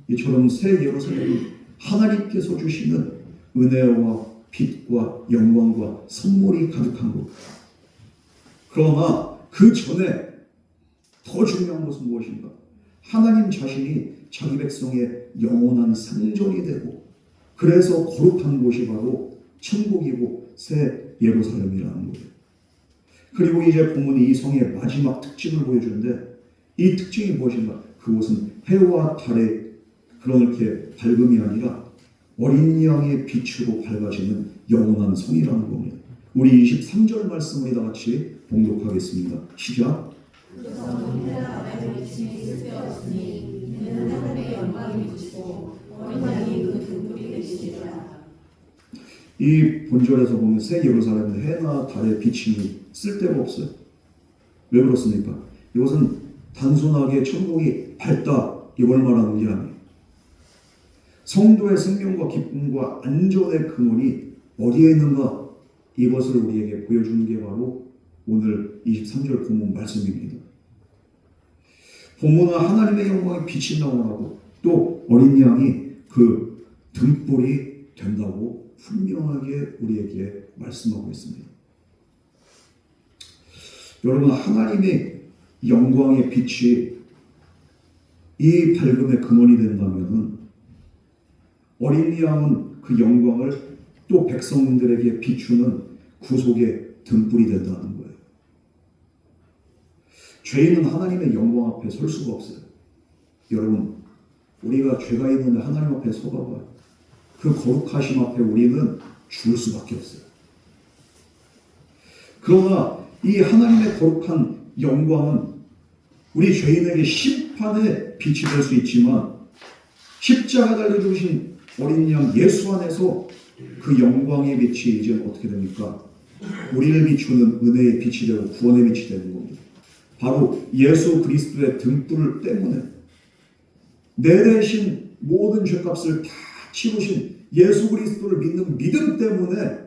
이처럼 새 예루살렘은 하나님께서 주시는 은혜와 빛과 영광과 선물이 가득한 것. 그러나 그 전에 더 중요한 것은 무엇인가? 하나님 자신이 자기 백성의 영원한 상전이 되고 그래서 거룩한 곳이 바로 천국이고 새 예루살렘이라는 거예요. 그리고 이제 본문이 이 성의 마지막 특징을 보여주는데 이 특징이 무엇인가? 그곳은 해와 달의 그렇게 밝음이 아니라 어린 양의 빛으로 밝아지는 영원한 성이라는 겁니다. 우리 23절 말씀을 다 같이 봉독하겠습니다. 시작. 이 본절에서 보면 새 예루살렘은 해나 달의 비침이 쓸데가 없어요. 왜 그렇습니까? 이것은 단순하게 천국이 밝다 이걸 말하는 게 아니에요. 성도의 생명과 기쁨과 안전의 근원이 어디에 있는가 이것을 우리에게 보여주는 게 바로 오늘 23절 본문 말씀입니다. 본문은 하나님의 영광이 비친다고 하고 또 어린 양이 그 등불이 된다고 분명하게 우리에게 말씀하고 있습니다. 여러분, 하나님의 영광의 빛이 이 밝음의 근원이 된다면 어린 양은 그 영광을 또 백성들에게 비추는 구속의 등불이 된다는 거예요. 죄인은 하나님의 영광 앞에 설 수가 없어요. 여러분, 우리가 죄가 있는데 하나님 앞에 서봐봐요. 그 거룩하심 앞에 우리는 죽을 수밖에 없어요. 그러나 이 하나님의 거룩한 영광은 우리 죄인에게 심판의 빛이 될 수 있지만 십자가 달려 죽으신 어린 양 예수 안에서 그 영광의 빛이 이제 어떻게 됩니까? 우리를 비추는 은혜의 빛이 되고 구원의 빛이 되는 겁니다. 바로 예수 그리스도의 등불 때문에 내 대신 모든 죄값을 다 치르신 예수 그리스도를 믿는 믿음 때문에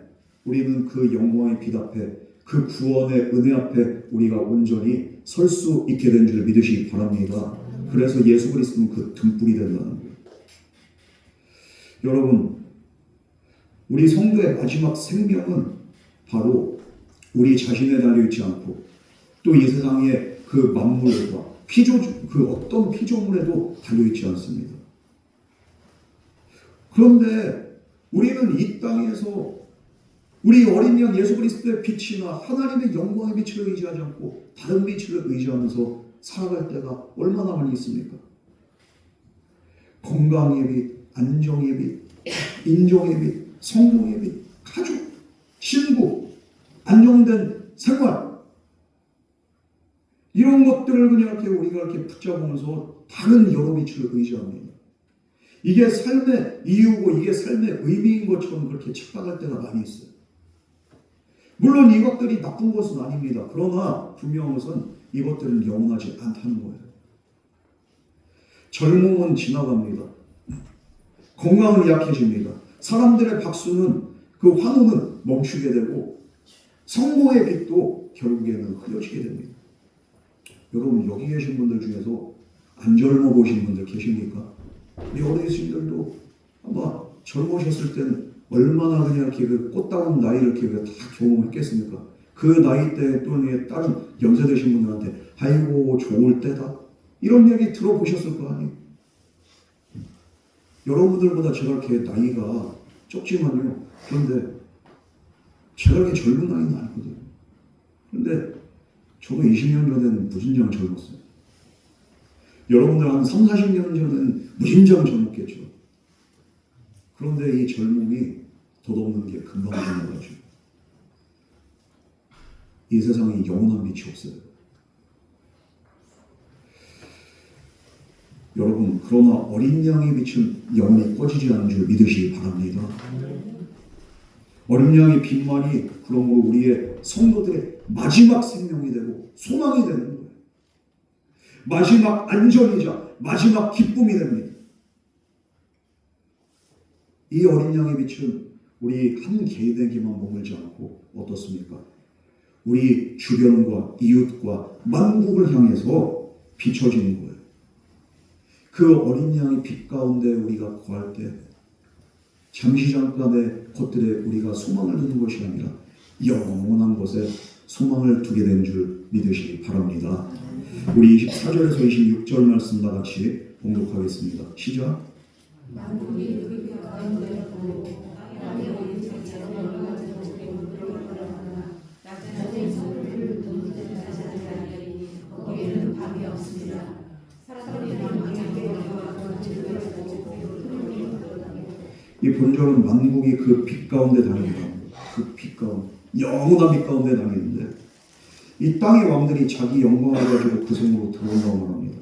우리는 그 영광의 빛 앞에, 그 구원의 은혜 앞에 우리가 온전히 설 수 있게 된 줄 믿으시기 바랍니다. 그래서 예수 그리스도는 그 등불이 된다는 거예요. 여러분, 우리 성도의 마지막 생명은 바로 우리 자신에 달려있지 않고 또 이 세상의 그 만물과 그 어떤 피조물에도 달려있지 않습니다. 그런데 우리는 이 땅에서 우리 어린 양 예수 그리스도의 빛이나 하나님의 영광의 빛을 의지하지 않고 다른 빛을 의지하면서 살아갈 때가 얼마나 많이 있습니까? 건강의 빛, 안정의 빛, 인정의 빛, 성공의 빛, 가족, 친구, 안정된 생활, 이런 것들을 그냥 이렇게 우리가 이렇게 붙잡으면서 다른 여러 빛을 의지합니다. 이게 삶의 이유고 이게 삶의 의미인 것처럼 그렇게 착각할 때가 많이 있어요. 물론 이것들이 나쁜 것은 아닙니다. 그러나 분명한 것은 이것들은 영원하지 않다는 거예요. 젊음은 지나갑니다. 건강은 약해집니다. 사람들의 박수는, 그 환호는 멈추게 되고 성공의 빛도 결국에는 흐려지게 됩니다. 여러분, 여기 계신 분들 중에서 안 젊어 보신 분들 계십니까? 우리 어르신들도 아마 젊으셨을 때는 얼마나 그냥 이렇게 그 꽃다운 나이를 이렇게 다 경험했겠습니까? 그 나이 때 또는 다른 연세 드신 분들한테 아이고 좋을 때다 이런 얘기 들어보셨을 거 아니에요? 여러분들보다 제가 이렇게 나이가 적지만요. 그런데 제가 이렇게 젊은 나이는 아니거든요. 그런데 저도 20년 전에는 무진장 젊었어요. 여러분들 한 3, 40년 전에는 무진장 젊었겠죠. 그런데 이 젊음이 덧없는 게 금방 지나가죠. 이 세상에 영원한 빛이 없어요. 여러분, 그러나 어린 양의 빛은 영원히 꺼지지 않는 줄 믿으시기 바랍니다. 어린 양의 빛만이 그러므로 우리의 성도들의 마지막 생명이 되고 소망이 되는 거예요. 마지막 안전이자 마지막 기쁨이 됩니다. 이 어린 양의 빛은 우리 한 개인에게만 머물지 않고 어떻습니까? 우리 주변과 이웃과 만국을 향해서 비춰지는 거예요. 그 어린 양의 빛 가운데 우리가 거할 때 잠시 잠깐의 것들에 우리가 소망을 두는 것이 아니라 영원한 것에 소망을 두게 된 줄 믿으시기 바랍니다. 우리 24절에서 26절 말씀 다 같이 봉독하겠습니다. 시작. 만국이 그 가운데 있고 땅에 올린 자체는 얼마든지 들어가거나 낮은 소리를 듣는 자지 아니하리니 거기에는 밤이 없습니다. 사람들이 망하게 되어가고 즐거워하고 이 본절은 만국이 그 빛 가운데 다닙니다. 그 빛 가운데, 영원한 빛 가운데 다니는데 이 땅의 왕들이 자기 영광을 가지고 그 성으로 들어온다고 합니다.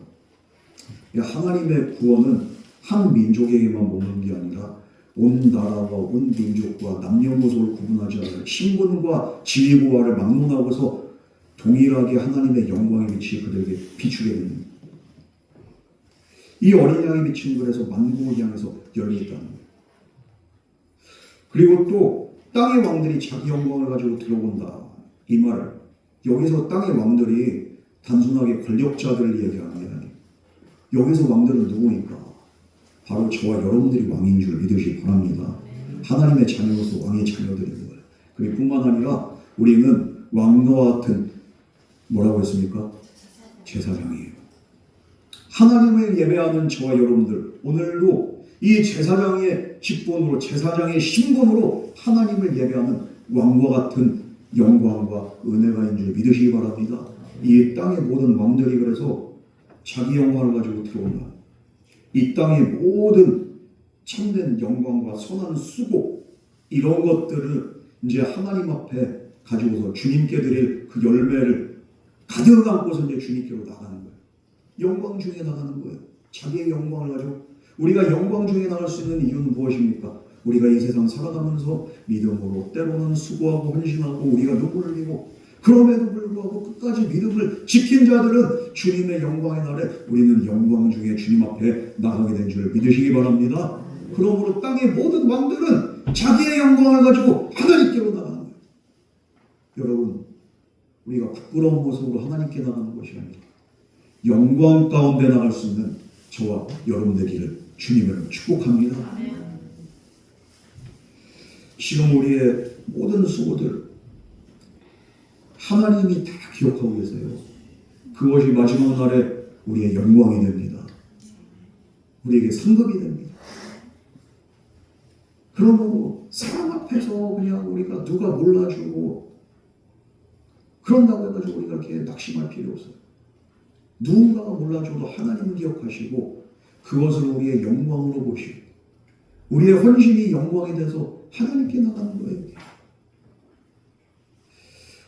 하나님의 구원은 한 민족에게만 머무는 게 아니라 온 나라와 온 민족과 남녀노소를 구분하지 않는 신분과 지위고하를 막론하고서 동일하게 하나님의 영광의 빛이 그들에게 비추게 됩니다. 이 어린 양의 빛은 그래서 만국을 향해서 열려있다는 거예요. 그리고 또 땅의 왕들이 자기 영광을 가지고 들어온다. 이 말을 여기서 땅의 왕들이 단순하게 권력자들을 얘기하는 게 아니에요. 여기서 왕들은 누구니까? 바로 저와 여러분들이 왕인 줄 믿으시기 바랍니다. 하나님의 자녀로서 왕의 자녀들인 거예요. 그리고 뿐만 아니라 우리는 왕과 같은 뭐라고 했습니까? 제사장이에요. 하나님을 예배하는 저와 여러분들 오늘도 이 제사장의 직분으로 제사장의 신분으로 하나님을 예배하는 왕과 같은 영광과 은혜가 있는 줄 믿으시기 바랍니다. 이 땅의 모든 왕들이 그래서 자기 영광을 가지고 들어온다. 이 땅의 모든 참된 영광과 선한 수고 이런 것들을 이제 하나님 앞에 가지고서 주님께 드릴 그 열매를 가득 안고서 이제 주님께로 나가는 거예요. 영광 중에 나가는 거예요. 자기의 영광을 가지고 우리가 영광 중에 나갈 수 있는 이유는 무엇입니까? 우리가 이 세상 살아가면서 믿음으로 때로는 수고하고 헌신하고 우리가 눈물을 흘리고 그럼에도 불구하고 끝까지 믿음을 지킨 자들은 주님의 영광의 날에 우리는 영광 중에 주님 앞에 나가게 된 줄 믿으시기 바랍니다. 그러므로 땅의 모든 왕들은 자기의 영광을 가지고 하나님께로 나가는 거예요. 여러분, 우리가 부끄러운 모습으로 하나님께 나가는 것이 아니라 영광 가운데 나갈 수 있는 저와 여러분 되기를 주님으로 축복합니다. 지금 우리의 모든 수고들 하나님이 다 기억하고 계세요. 그것이 마지막 날에 우리의 영광이 됩니다. 우리에게 상급이 됩니다. 그러므로 사람 앞에서 그냥 우리가 누가 몰라주고 그런다고 해가지고 우리가 이렇게 낙심할 필요 없어요. 누군가가 몰라줘도 하나님은 기억하시고 그것을 우리의 영광으로 보시고 우리의 헌신이 영광이 돼서 하나님께 나가는 거예요.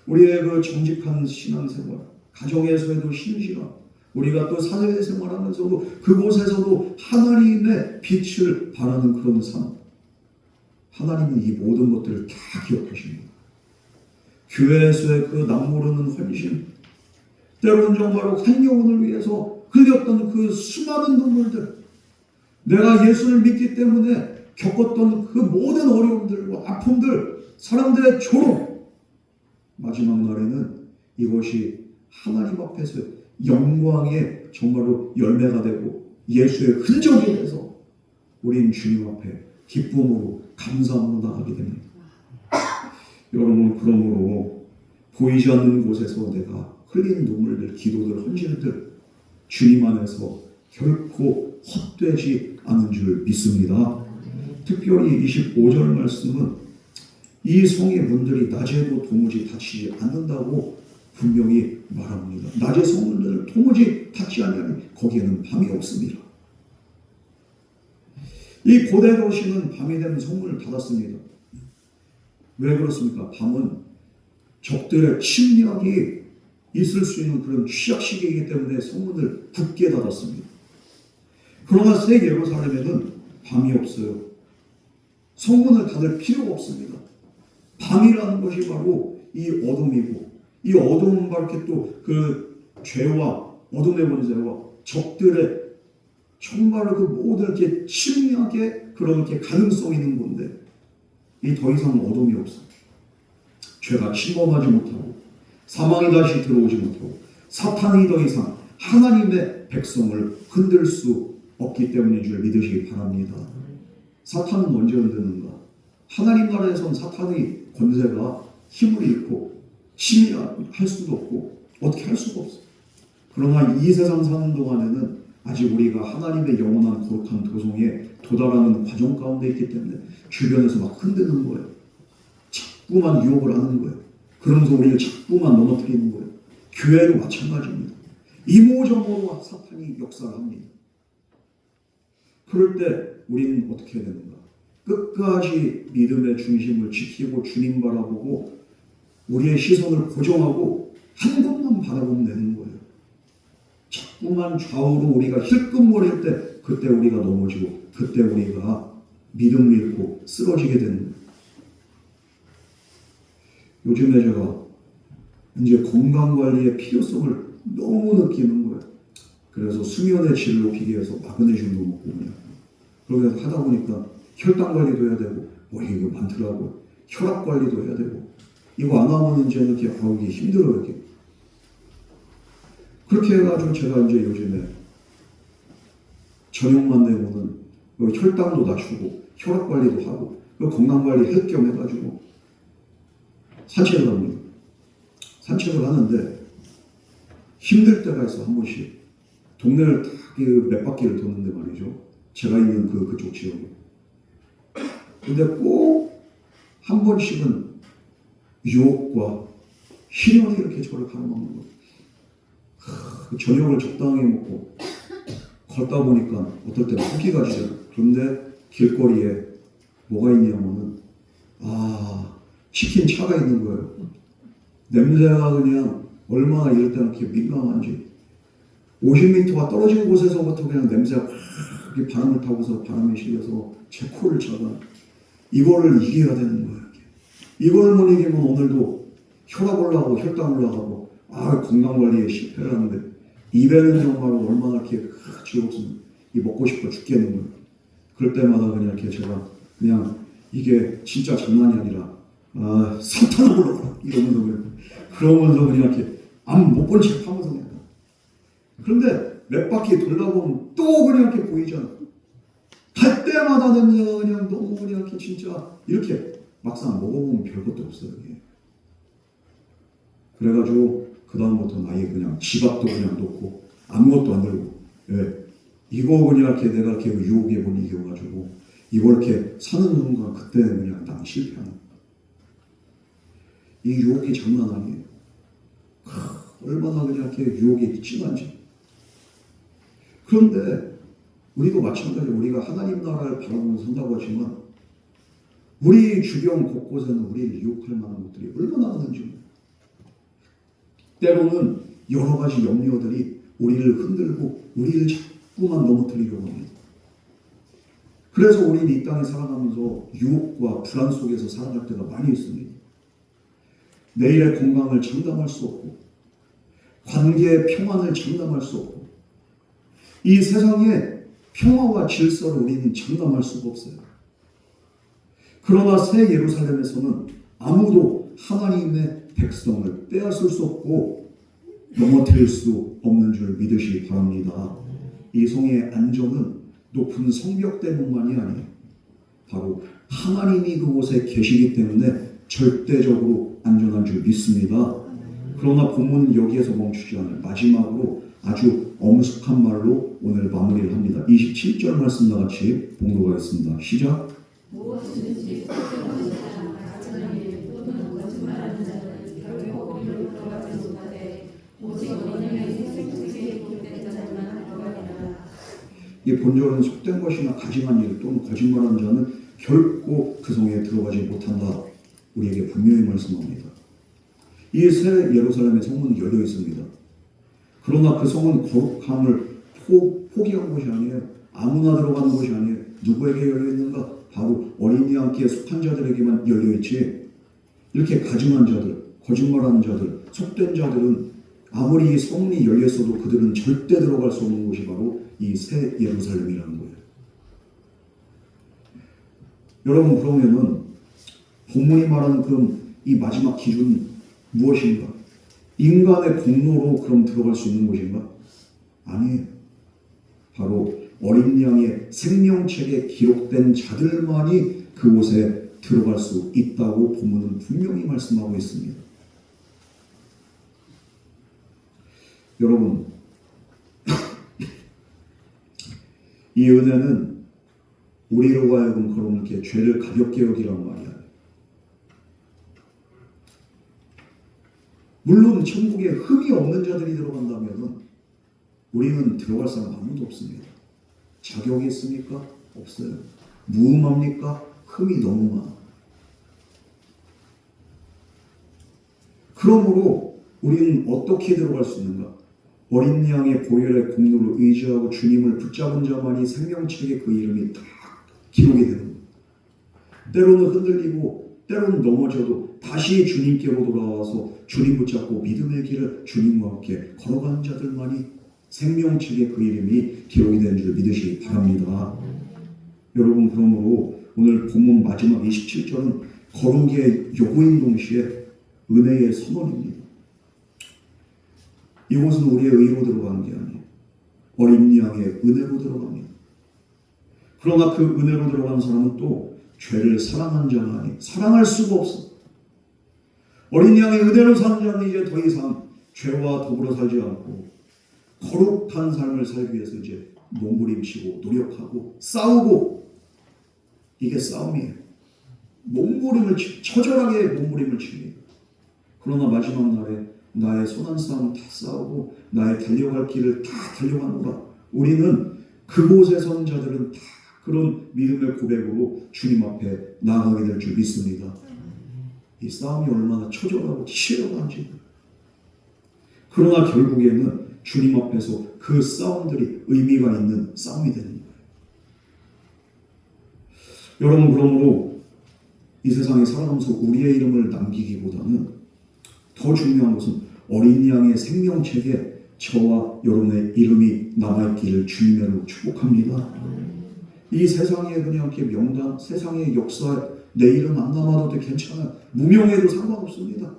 우리의 그 정직한 신앙생활, 가정에서도 신실한, 우리가 또 사회생활하면서도 그곳에서도 하나님의 빛을 발하는 그런 삶. 하나님은 이 모든 것들을 다 기억하십니다. 교회에서의 그 남모르는 헌신, 때로는 정말로 한 영혼을 위해서 흘렸던 그 수많은 눈물들, 내가 예수를 믿기 때문에 겪었던 그 모든 어려움들과 아픔들, 사람들의 조롱, 마지막 날에는 이것이 하나님 앞에서 영광의 정말로 열매가 되고 예수의 흔적이 돼서 우린 주님 앞에 기쁨으로 감사함으로 나가게 됩니다. 여러분, 그러므로 보이지 않는 곳에서 내가 흘린 눈물들, 기도들, 헌신들 주님 안에서 결코 헛되지 않은 줄 믿습니다. 특별히 25절 말씀은 이 성의 문들이 낮에도 도무지 닫히지 않는다고 분명히 말합니다. 낮의 성문들을 도무지 닫지 않으면 거기에는 밤이 없습니다. 이 고대 도시는 밤이 되면 성문을 닫았습니다. 왜 그렇습니까? 밤은 적들의 침략이 있을 수 있는 그런 취약 시기이기 때문에 성문을 굳게 닫았습니다. 그러나 새 예루살렘에는 밤이 없어요. 성문을 닫을 필요가 없습니다. 밤이라는 것이 바로 이 어둠이고 이 어둠은 바로 이렇게 또 그 죄와 어둠의 권세와 적들의 정말로 그 모든 이렇게 침략의 그런 이렇게 가능성이 있는 건데 이 더 이상 어둠이 없어. 죄가 침범하지 못하고 사망이 다시 들어오지 못하고 사탄이 더 이상 하나님의 백성을 흔들 수 없기 때문인 줄 믿으시기 바랍니다. 사탄은 언제 흔드는가? 하나님 나라에선 사탄의 권세가 힘을 잃고 침략할 수도 없고 어떻게 할 수가 없어. 그러나 이 세상 사는 동안에는 아직 우리가 하나님의 영원한 거룩한 도성에 도달하는 과정 가운데 있기 때문에 주변에서 막 흔드는 거예요. 자꾸만 유혹을 하는 거예요. 그러면서 우리를 자꾸만 넘어뜨리는 거예요. 교회도 마찬가지입니다. 이모저모로 사탄이 역사를 합니다. 그럴 때 우리는 어떻게 해야 되는가? 끝까지 믿음의 중심을 지키고 주님 바라보고 우리의 시선을 고정하고 한 곳만 바라보면 되는 거예요. 자꾸만 좌우로 우리가 힐끔거릴 때 그때 우리가 넘어지고 그때 우리가 믿음을 잃고 쓰러지게 되는 거예요. 요즘에 제가 이제 건강관리의 필요성을 너무 느끼는 거예요. 그래서 수면의 질을 높이기 위해서 마그네슘도 먹고 그냥 그렇게 하다 보니까 혈당 관리도 해야 되고 이거 많더라고요. 혈압 관리도 해야 되고 이거 안 하면 이제 이렇게 이게 힘들어요. 이렇게. 그렇게 해가지고 제가 이제 요즘에 저녁만 되면은 혈당도 낮추고 혈압 관리도 하고 건강 관리 할 겸 해가지고 산책을 합니다. 산책을 하는데 힘들 때가 있어. 한 번씩 동네를 딱 몇 바퀴를 도는데 말이죠. 제가 있는 그쪽 지역에. 근데 꼭 한 번씩은 유혹과 희년이 이렇게 저를 가로막는 거예요. 저녁을 적당히 먹고 걷다 보니까 어떨 때는 토끼가 지죠. 그런데 길거리에 뭐가 있냐면은 치킨 차가 있는 거예요. 냄새가 그냥 얼마나 이럴 때는 이렇게 민감한지 50m가 떨어진 곳에서부터 그냥 냄새가 확 그렇게 바람을 타고서 바람에 실려서 제 코를 차가 이거를 이겨야 되는 거예요. 이걸 못 이기면 오늘도 혈압 올라가고 혈당 올라가고 건강관리에 실패를 하는데 입에는 정말 얼마나 이렇게 즐겁습니다. 이 먹고 싶어 죽겠는 거예요. 그럴 때마다 그냥 이렇게 제가 그냥 이게 진짜 장난이 아니라 사탄아 올라가라 이러면서 그러면서 그냥 이렇게 아무 못 본 척 하면서 그냥 그런데 몇 바퀴 돌아보면 또 그냥 이렇게 보이잖아. 갈 때마다 그냥 너무 그냥 이렇게 진짜 이렇게 막상 먹어보면 별것도 없어요. 이게. 그래가지고 그 다음부터는 아예 그냥 지갑도 그냥 놓고 아무것도 안 들고 이거 그냥 이렇게 내가 이렇게 유혹에 못 이겨가지고 이걸 이렇게 사는 순간 그때는 그냥 난 실패하는 이 유혹이 장난 아니에요. 얼마나 그냥 이렇게 유혹이 심한지. 그런데 우리도 마찬가지로 우리가 하나님 나라를 바라보면서 산다고 하지만 우리 주변 곳곳에는 우리를 유혹할 만한 것들이 얼마나 많은지 때로는 여러 가지 염려들이 우리를 흔들고 우리를 자꾸만 넘어뜨리려고 합니다. 그래서 우리는 이 땅에 살아가면서 유혹과 불안 속에서 살아갈 때가 많이 있습니다. 내일의 건강을 장담할 수 없고 관계의 평안을 장담할 수 없고 이 세상의 평화와 질서를 우리는 장담할 수가 없어요. 그러나 새 예루살렘에서는 아무도 하나님의 백성을 빼앗을 수 없고 넘어뜨릴 수 없는 줄 믿으시기 바랍니다. 이 성의 안전은 높은 성벽대문만이 아니에요. 바로 하나님이 그곳에 계시기 때문에 절대적으로 안전한 줄 믿습니다. 그러나 본문은 여기에서 멈추지 않아요. 마지막으로 아주 엄숙한 말로 오늘 마무리를 합니다. 27절 말씀 나같이 봉독하겠습니다. 시작. 무엇이든지 속임하는 자나 가짜는 일 또는 거짓말하는 자는 결코 이로 들어가지 못하되 오직 언약의 생명책에 기록된 자들만 들어가리라. 이 본절은 속된 것이나 가증한 일 또는 거짓말하는 자는 결코 그 성에 들어가지 못한다. 우리에게 분명히 말씀합니다. 이 새 예루살렘의 성문은 열려 있습니다. 그러나 그 성은 거룩함을 포기한 것이 아니에요. 아무나 들어가는 것이 아니에요. 누구에게 열려 있는가? 바로 어린 양께 속한 자들에게만 열려 있지. 이렇게 가증한 자들, 거짓말하는 자들, 속된 자들은 아무리 이 성문이 열려 있어도 그들은 절대 들어갈 수 없는 곳이 바로 이 새 예루살렘이라는 거예요. 여러분, 그러면은 본문이 말하는 그럼 이 마지막 기준은 무엇인가? 인간의 공로로 그럼 들어갈 수 있는 곳인가? 아니에요. 바로 어린 양의 생명책에 기록된 자들만이 그곳에 들어갈 수 있다고 본문은 분명히 말씀하고 있습니다. 여러분, 이 은혜는 우리로 하여금 그럼 이렇게 죄를 가볍게 여기란 말이야. 물론 천국에 흠이 없는 자들이 들어간다면 우리는 들어갈 사람 아무도 없습니다. 자격이 있습니까? 없어요. 무음합니까? 흠이 너무 많아. 그러므로 우리는 어떻게 들어갈 수 있는가? 어린 양의 보혈의 공로를 의지하고 주님을 붙잡은 자만이 생명책에 그 이름이 다 기록이 되는 거예요. 때로는 흔들리고 때로는 넘어져도 다시 주님께로 돌아와서 주님 붙잡고 믿음의 길을 주님과 함께 걸어가는 자들만이 생명책에 그 이름이 기록이 된 줄 믿으시기 바랍니다. 여러분, 그러므로 오늘 본문 마지막 27절은 거룩의 요구인 동시에 은혜의 선언입니다. 이곳은 우리의 의로 들어가는 게 아니에요. 어린 양의 은혜로 들어갑니다. 그러나 그 은혜로 들어가는 사람은 또 죄를 사랑한 자가 아니에요. 사랑할 수가 없어. 어린 양의 은혜로 사는 자는 이제 더 이상 죄와 더불어 살지 않고 거룩한 삶을 살기 위해서 이제 몸부림치고 노력하고 싸우고, 이게 싸움이에요. 처절하게 몸부림을 치니. 그러나 마지막 날에 나의 선한 싸움 다 싸우고 나의 달려갈 길을 다 달려가노라. 우리는 그곳에 선 자들은 다 그런 믿음의 고백으로 주님 앞에 나아가게 될 줄 믿습니다. 이 싸움이 얼마나 처절하고 치열한지. 그러나 결국에는 주님 앞에서 그 싸움들이 의미가 있는 싸움이 되는 거예요. 여러분, 그러므로 이 세상에 살아가면서 우리의 이름을 남기기보다는 더 중요한 것은 어린 양의 생명책에 저와 여러분의 이름이 남아있기를 주님으로 축복합니다. 이 세상에 그냥 이렇게 명단, 세상의 역사에 내 이름 안 남아도 괜찮아요. 무명해도 상관없습니다.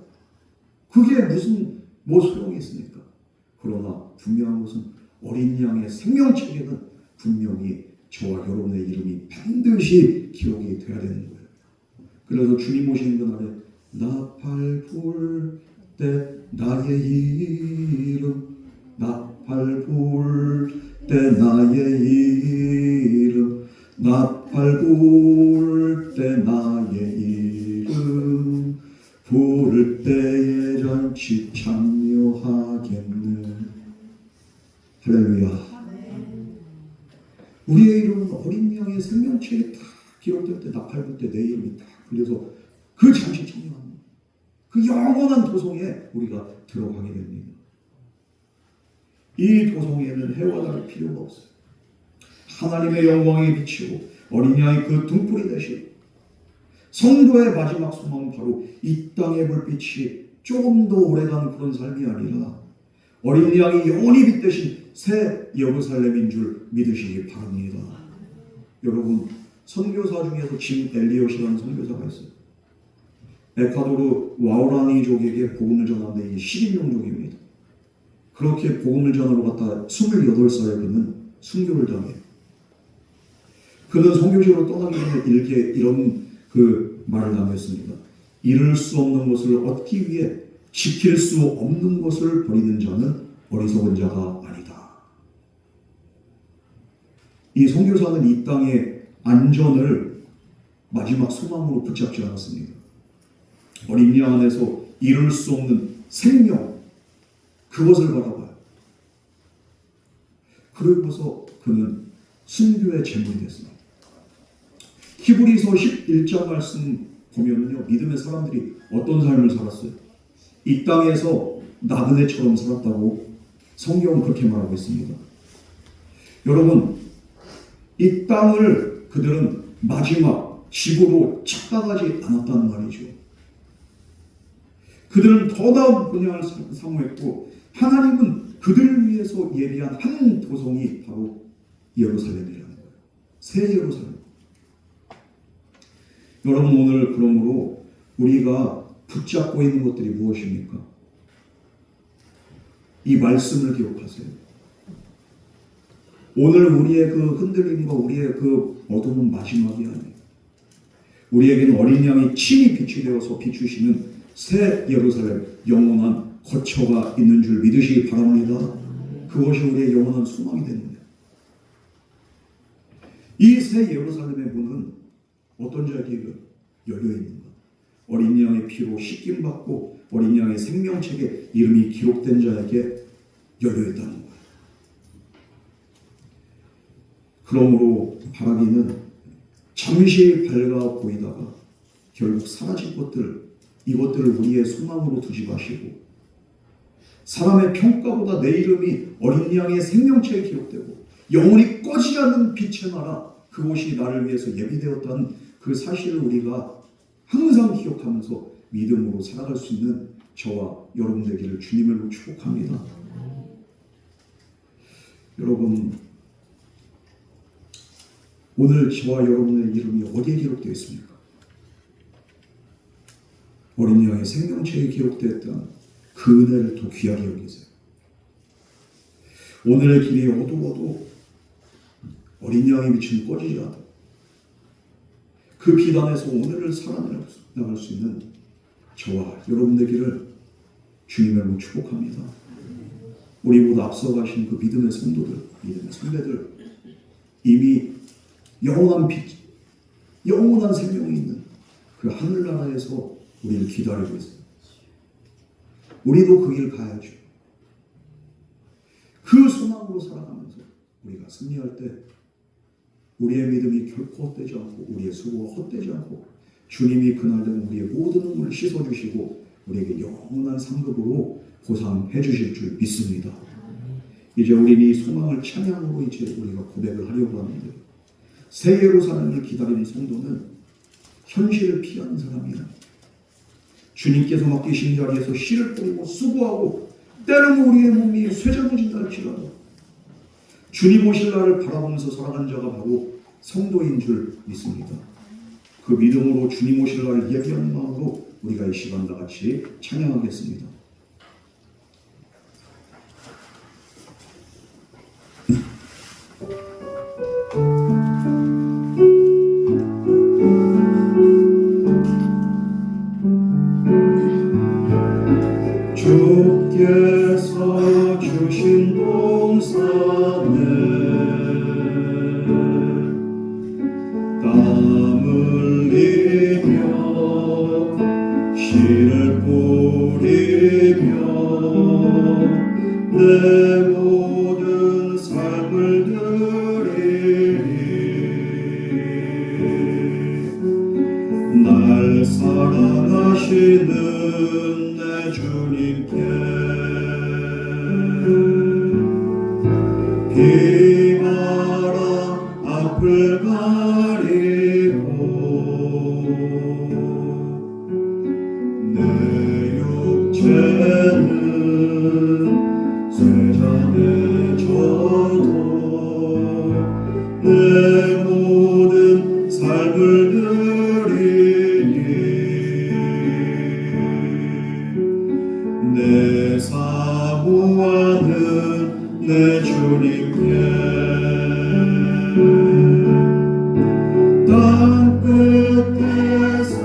그게 무슨 소용이 있습니까? 그러나 분명한 것은 어린 양의 생명책에는 분명히 저와 여러분의 이름이 반드시 기록이 돼야 되는 거예요. 그래서 주님 오시는 그날에 나팔 불 때 나의 이름, 나팔 불 때 나의 이름, 나팔 불 때 나의 이름, 부를 때에 잔치 참여하겠네. 할렐루야. 우리의 이름은 어린 양의 생명책에 다 기록될 때, 나팔 불 때 내 이름이 다 그래서 그 잔치 참여하는 그 영원한 도성에 우리가 들어가게 됩니다. 이 도성에는 해와 달이 필요가 없어요. 하나님의 영광이 비치고 어린 양이 그 등불이 되시고 성도의 마지막 소망은 바로 이 땅의 불빛이 조금 더 오래가는 그런 삶이 아니라 어린 양이 영원히 빛대신 새 예루살렘인 줄 믿으시기 바랍니다. 여러분, 선교사 중에서 짐 엘리엇이라는 선교사가 있어요. 에콰도르 와우라니족에게 복음을 전하는데 이 11종족입니다. 그렇게 복음을 전하러 갔다 28살에 그는 순교를 당해요. 그는 선교지로 떠나기 전에 일기에 이런 그 말을 남겼습니다. 이룰 수 없는 것을 얻기 위해 지킬 수 없는 것을 버리는 자는 어리석은 자가 아니다. 이 선교사는 이 땅의 안전을 마지막 소망으로 붙잡지 않았습니다. 어린 양 안에서 이룰 수 없는 생명, 그것을 바라봐요. 그러고서 그는 순교의 제물이 됐습니다. 히브리서 11장 말씀 보면요, 믿음의 사람들이 어떤 삶을 살았어요? 이 땅에서 나그네처럼 살았다고 성경은 그렇게 말하고 있습니다. 여러분, 이 땅을 그들은 마지막 집으로 착각하지 않았다는 말이죠. 그들은 더 나은 분양을 사모했고 하나님은 그들을 위해서 예비한 한 도성이 바로 예루살렘이라는 거예요. 새 예루살렘. 여러분, 오늘 그러므로 우리가 붙잡고 있는 것들이 무엇입니까? 이 말씀을 기억하세요. 오늘 우리의 그 흔들림과 우리의 그 어둠은 마지막이 아니에요. 우리에게는 어린 양이 친히 빛이 되어서 비추시는 새 예루살렘, 영원한 거처가 있는 줄 믿으시기 바랍니다. 그것이 우리의 영원한 소망이 됩니다. 이 새 예루살렘의 문은 어떤 자에게 열려 있는가? 어린 양의 피로 씻김받고 어린 양의 생명책에 이름이 기록된 자에게 열려 있다는 거예요. 그러므로 바라기는 잠시 밝아 보이다가 결국 사라질 것들, 이것들을 우리의 소망으로 두지 마시고 사람의 평가보다 내 이름이 어린 양의 생명책에 기록되고 영원히 꺼지지 않는 빛의 나라, 그곳이 나를 위해서 예비되었다는 그 사실을 우리가 항상 기억하면서 믿음으로 살아갈 수 있는 저와 여러분 되기를 주님으로 축복합니다. 여러분, 오늘 저와 여러분의 이름이 어디에 기록되어 있습니까? 어린 양의 생명책에 기록되었던 그 은혜를 더 귀하게 여기세요. 오늘의 길이 어두워도 어린 양이 비추는 꺼지지 않아. 그 비단에서 오늘을 살아나갈 수 있는 저와 여러분 되기를 주님의 축복합니다. 우리보다 앞서가신 그 믿음의 성도들, 믿음의 선배들, 이미 영원한 빛, 영원한 생명이 있는 그 하늘나라에서 우리를 기다리고 있습니다. 우리도 그 길 가야죠. 그 소망으로 살아가면서 우리가 승리할 때 우리의 믿음이 결코 헛되지 않고 우리의 수고가 헛되지 않고 주님이 그날 되면 우리의 모든 눈물을 씻어주시고 우리에게 영원한 상급으로 보상해 주실 줄 믿습니다. 이제 우리는 이 소망을 찬양으로 이제 우리가 고백을 하려고 하는데 새 예루살렘을 기다리는 성도는 현실을 피하는 사람이에요. 주님께서 맡기신 자리에서 씨를 뿌리고 수고하고 때로는 우리의 몸이 쇠장해진다 할지라도 주님 오실 날을 바라보면서 살아가는 자가 바로 성도인 줄 믿습니다. 그 믿음으로 주님 오실 날을 예비하는 마음으로 우리가 이 시간 다 같이 찬양하겠습니다. 주께서 주신 동산에 땀 흘리며 씨를 뿌리며 내 모든 삶을 드리니 날 사랑하시는 내 주님께 비바람 앞을 가리고 내 육체는 쇠잔에 젖어 내 모든 삶을 드리니 내 사모하는 내 주님께 땅 끝에서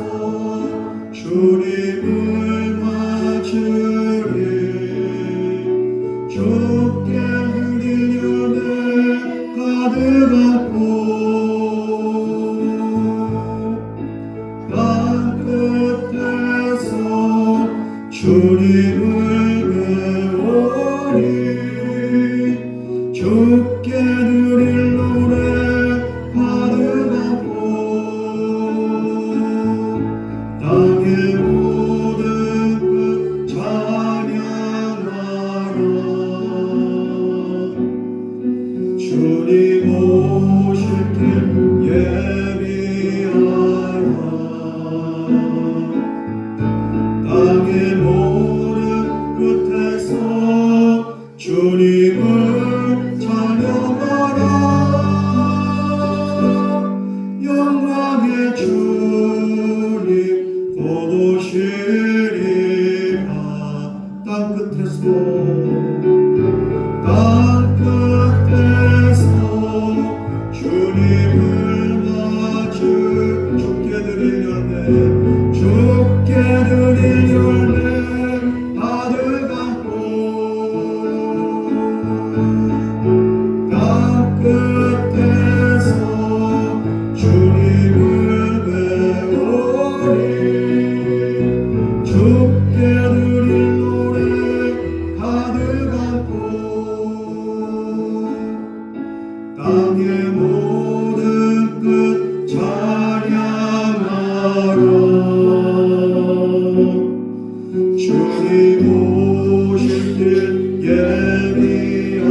주님을 맞으리 주께 드릴 열매 가득 안고 땅 끝에서 주님을 배우리 주께 드릴 노래 가득 안고 땅의 모든 끝 찬양하라 주님 오실 때 예비하라 땅의 모든 끝에서 주님을 찬양하라 영광의 주님 곧 오시리라 땅 끝에서 주님을 맞을 주께 드릴 열매 주께 드릴 열매 가득 안고 땅 끝에서 주님을 배우리 주께 드릴 노래 가득 안고 땅의 모든 끝 찬양하라 주님 오실 때 예비하라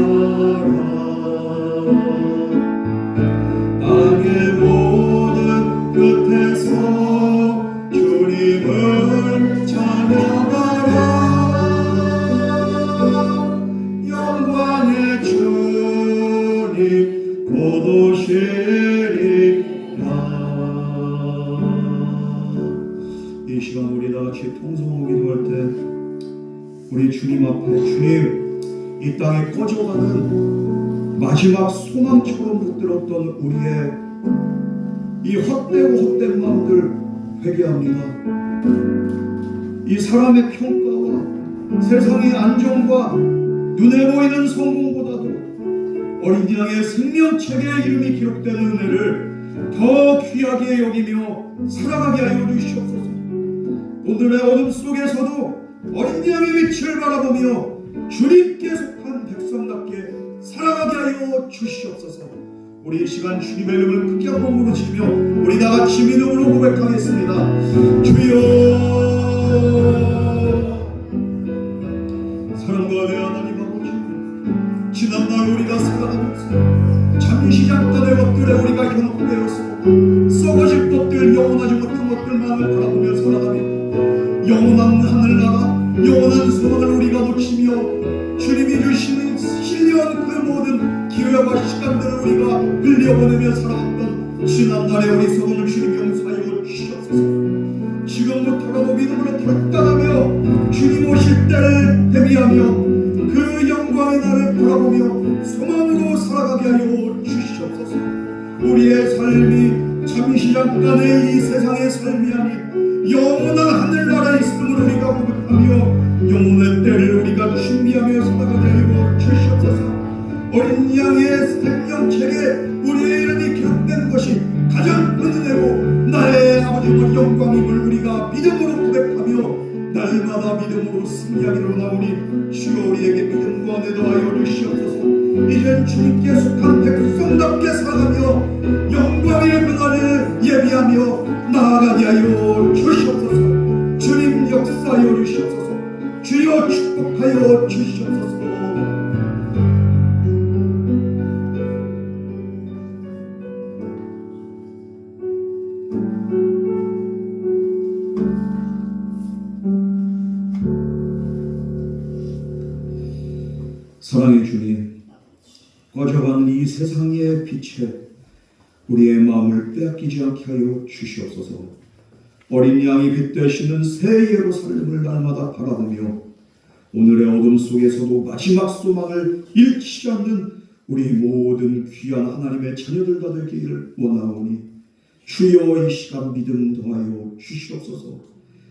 땅의 모든 끝에서 주님을 찬양하라 영광의 주님 곧 오시리라. 이 시간 우리 다 같이 통성으로 기도할 때 우리 주님 앞에 주님 이 땅에 꺼져가는 마지막 소망처럼 붙들었던 우리의 이 헛되고 헛된 마음들 회개합니다. 이 사람의 평가와 세상의 안정과 눈에 보이는 성공보다도 어린 양의 생명책에 이름이 기록되는 은혜를 더 귀하게 여기며 살아가게 하여 주시옵소서. 오늘의 어둠 속에서도 어린 양의 빛을 바라보며 주님께 속한 백성답게 살아가게 하여 주시옵소서. 우리 이 시간 주님의 이름을 크게 한번 부르시며 우리 다 같이 믿음으로 고백하겠습니다. 주여 사랑과 내 하나님 아버지 지난 날 우리가 살아가면서 잠시 잠깐의 것들에 우리가 현혹되어서 썩어질 것들, 영원하지 못한 것들만을 바라보며 살아가며 영원한 하늘나라, 영원한 소망을 우리가 놓치며 주님이 주시는 신령 그 모든 기회와 시간들을 우리가 흘려보내며 살아왔던 지난날의 어리석음을 주님 용서하여 주시옵소서. 지금부터라도 믿음으로 결단하며 주님 오실 때를 대비하며 그 영광의 날을 바라보며 소망으로 살아가게 하여 주시옵소서. 우리의 삶이 잠시 잠깐의 이 세상의 삶이 아닌 영원한 하늘나라에 있음을 우리가 고백하며 영혼의 때를 우리가 준비하며 살아가게 하여 주시옵소서. 어린 양의 생명책에 우리의 이름이 기록된 것이 가장 큰 은혜고 나의 아버지의 영광임을 우리가 믿음으로 고백하며 날마다 믿음으로 승리하기로 나오니 주여 우리에게 믿음과 은혜 더하여 주시옵소서. 이젠 주님께 속한 백성답게 살아가며 영광의 그날을 예비하며 나아가게 하여 주시옵소서. 주님 역사하여 주시옵소서. 주여 축복하여 주시옵소서. 사랑의 주님, 꺼져가는 이 세상의 빛에 우리의 마음을 빼앗기지 않게 하여 주시옵소서. 어린 양이 빛 되시는 새 예루살렘을 날마다 바라보며 오늘의 어둠 속에서도 마지막 소망을 잃지 않는 우리 모든 귀한 하나님의 자녀들과 되기를 원하오니 주여 이 시간 믿음 더하여 주시옵소서.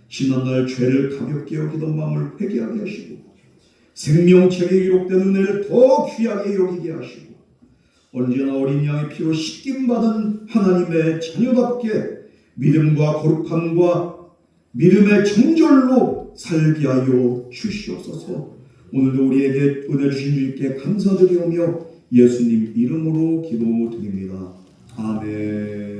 지난날 죄를 가볍게 여기던 마음을 회개하게 하시고 생명책에 기록된 은혜를 더 귀하게 여기게 하시고 언제나 어린 양의 피로 씻김받은 하나님의 자녀답게 믿음과 거룩함과 믿음의 정절로 살게 하여 주시옵소서. 오늘도 우리에게 은혜 주신 주님께 감사드리오며 예수님 이름으로 기도드립니다. 아멘.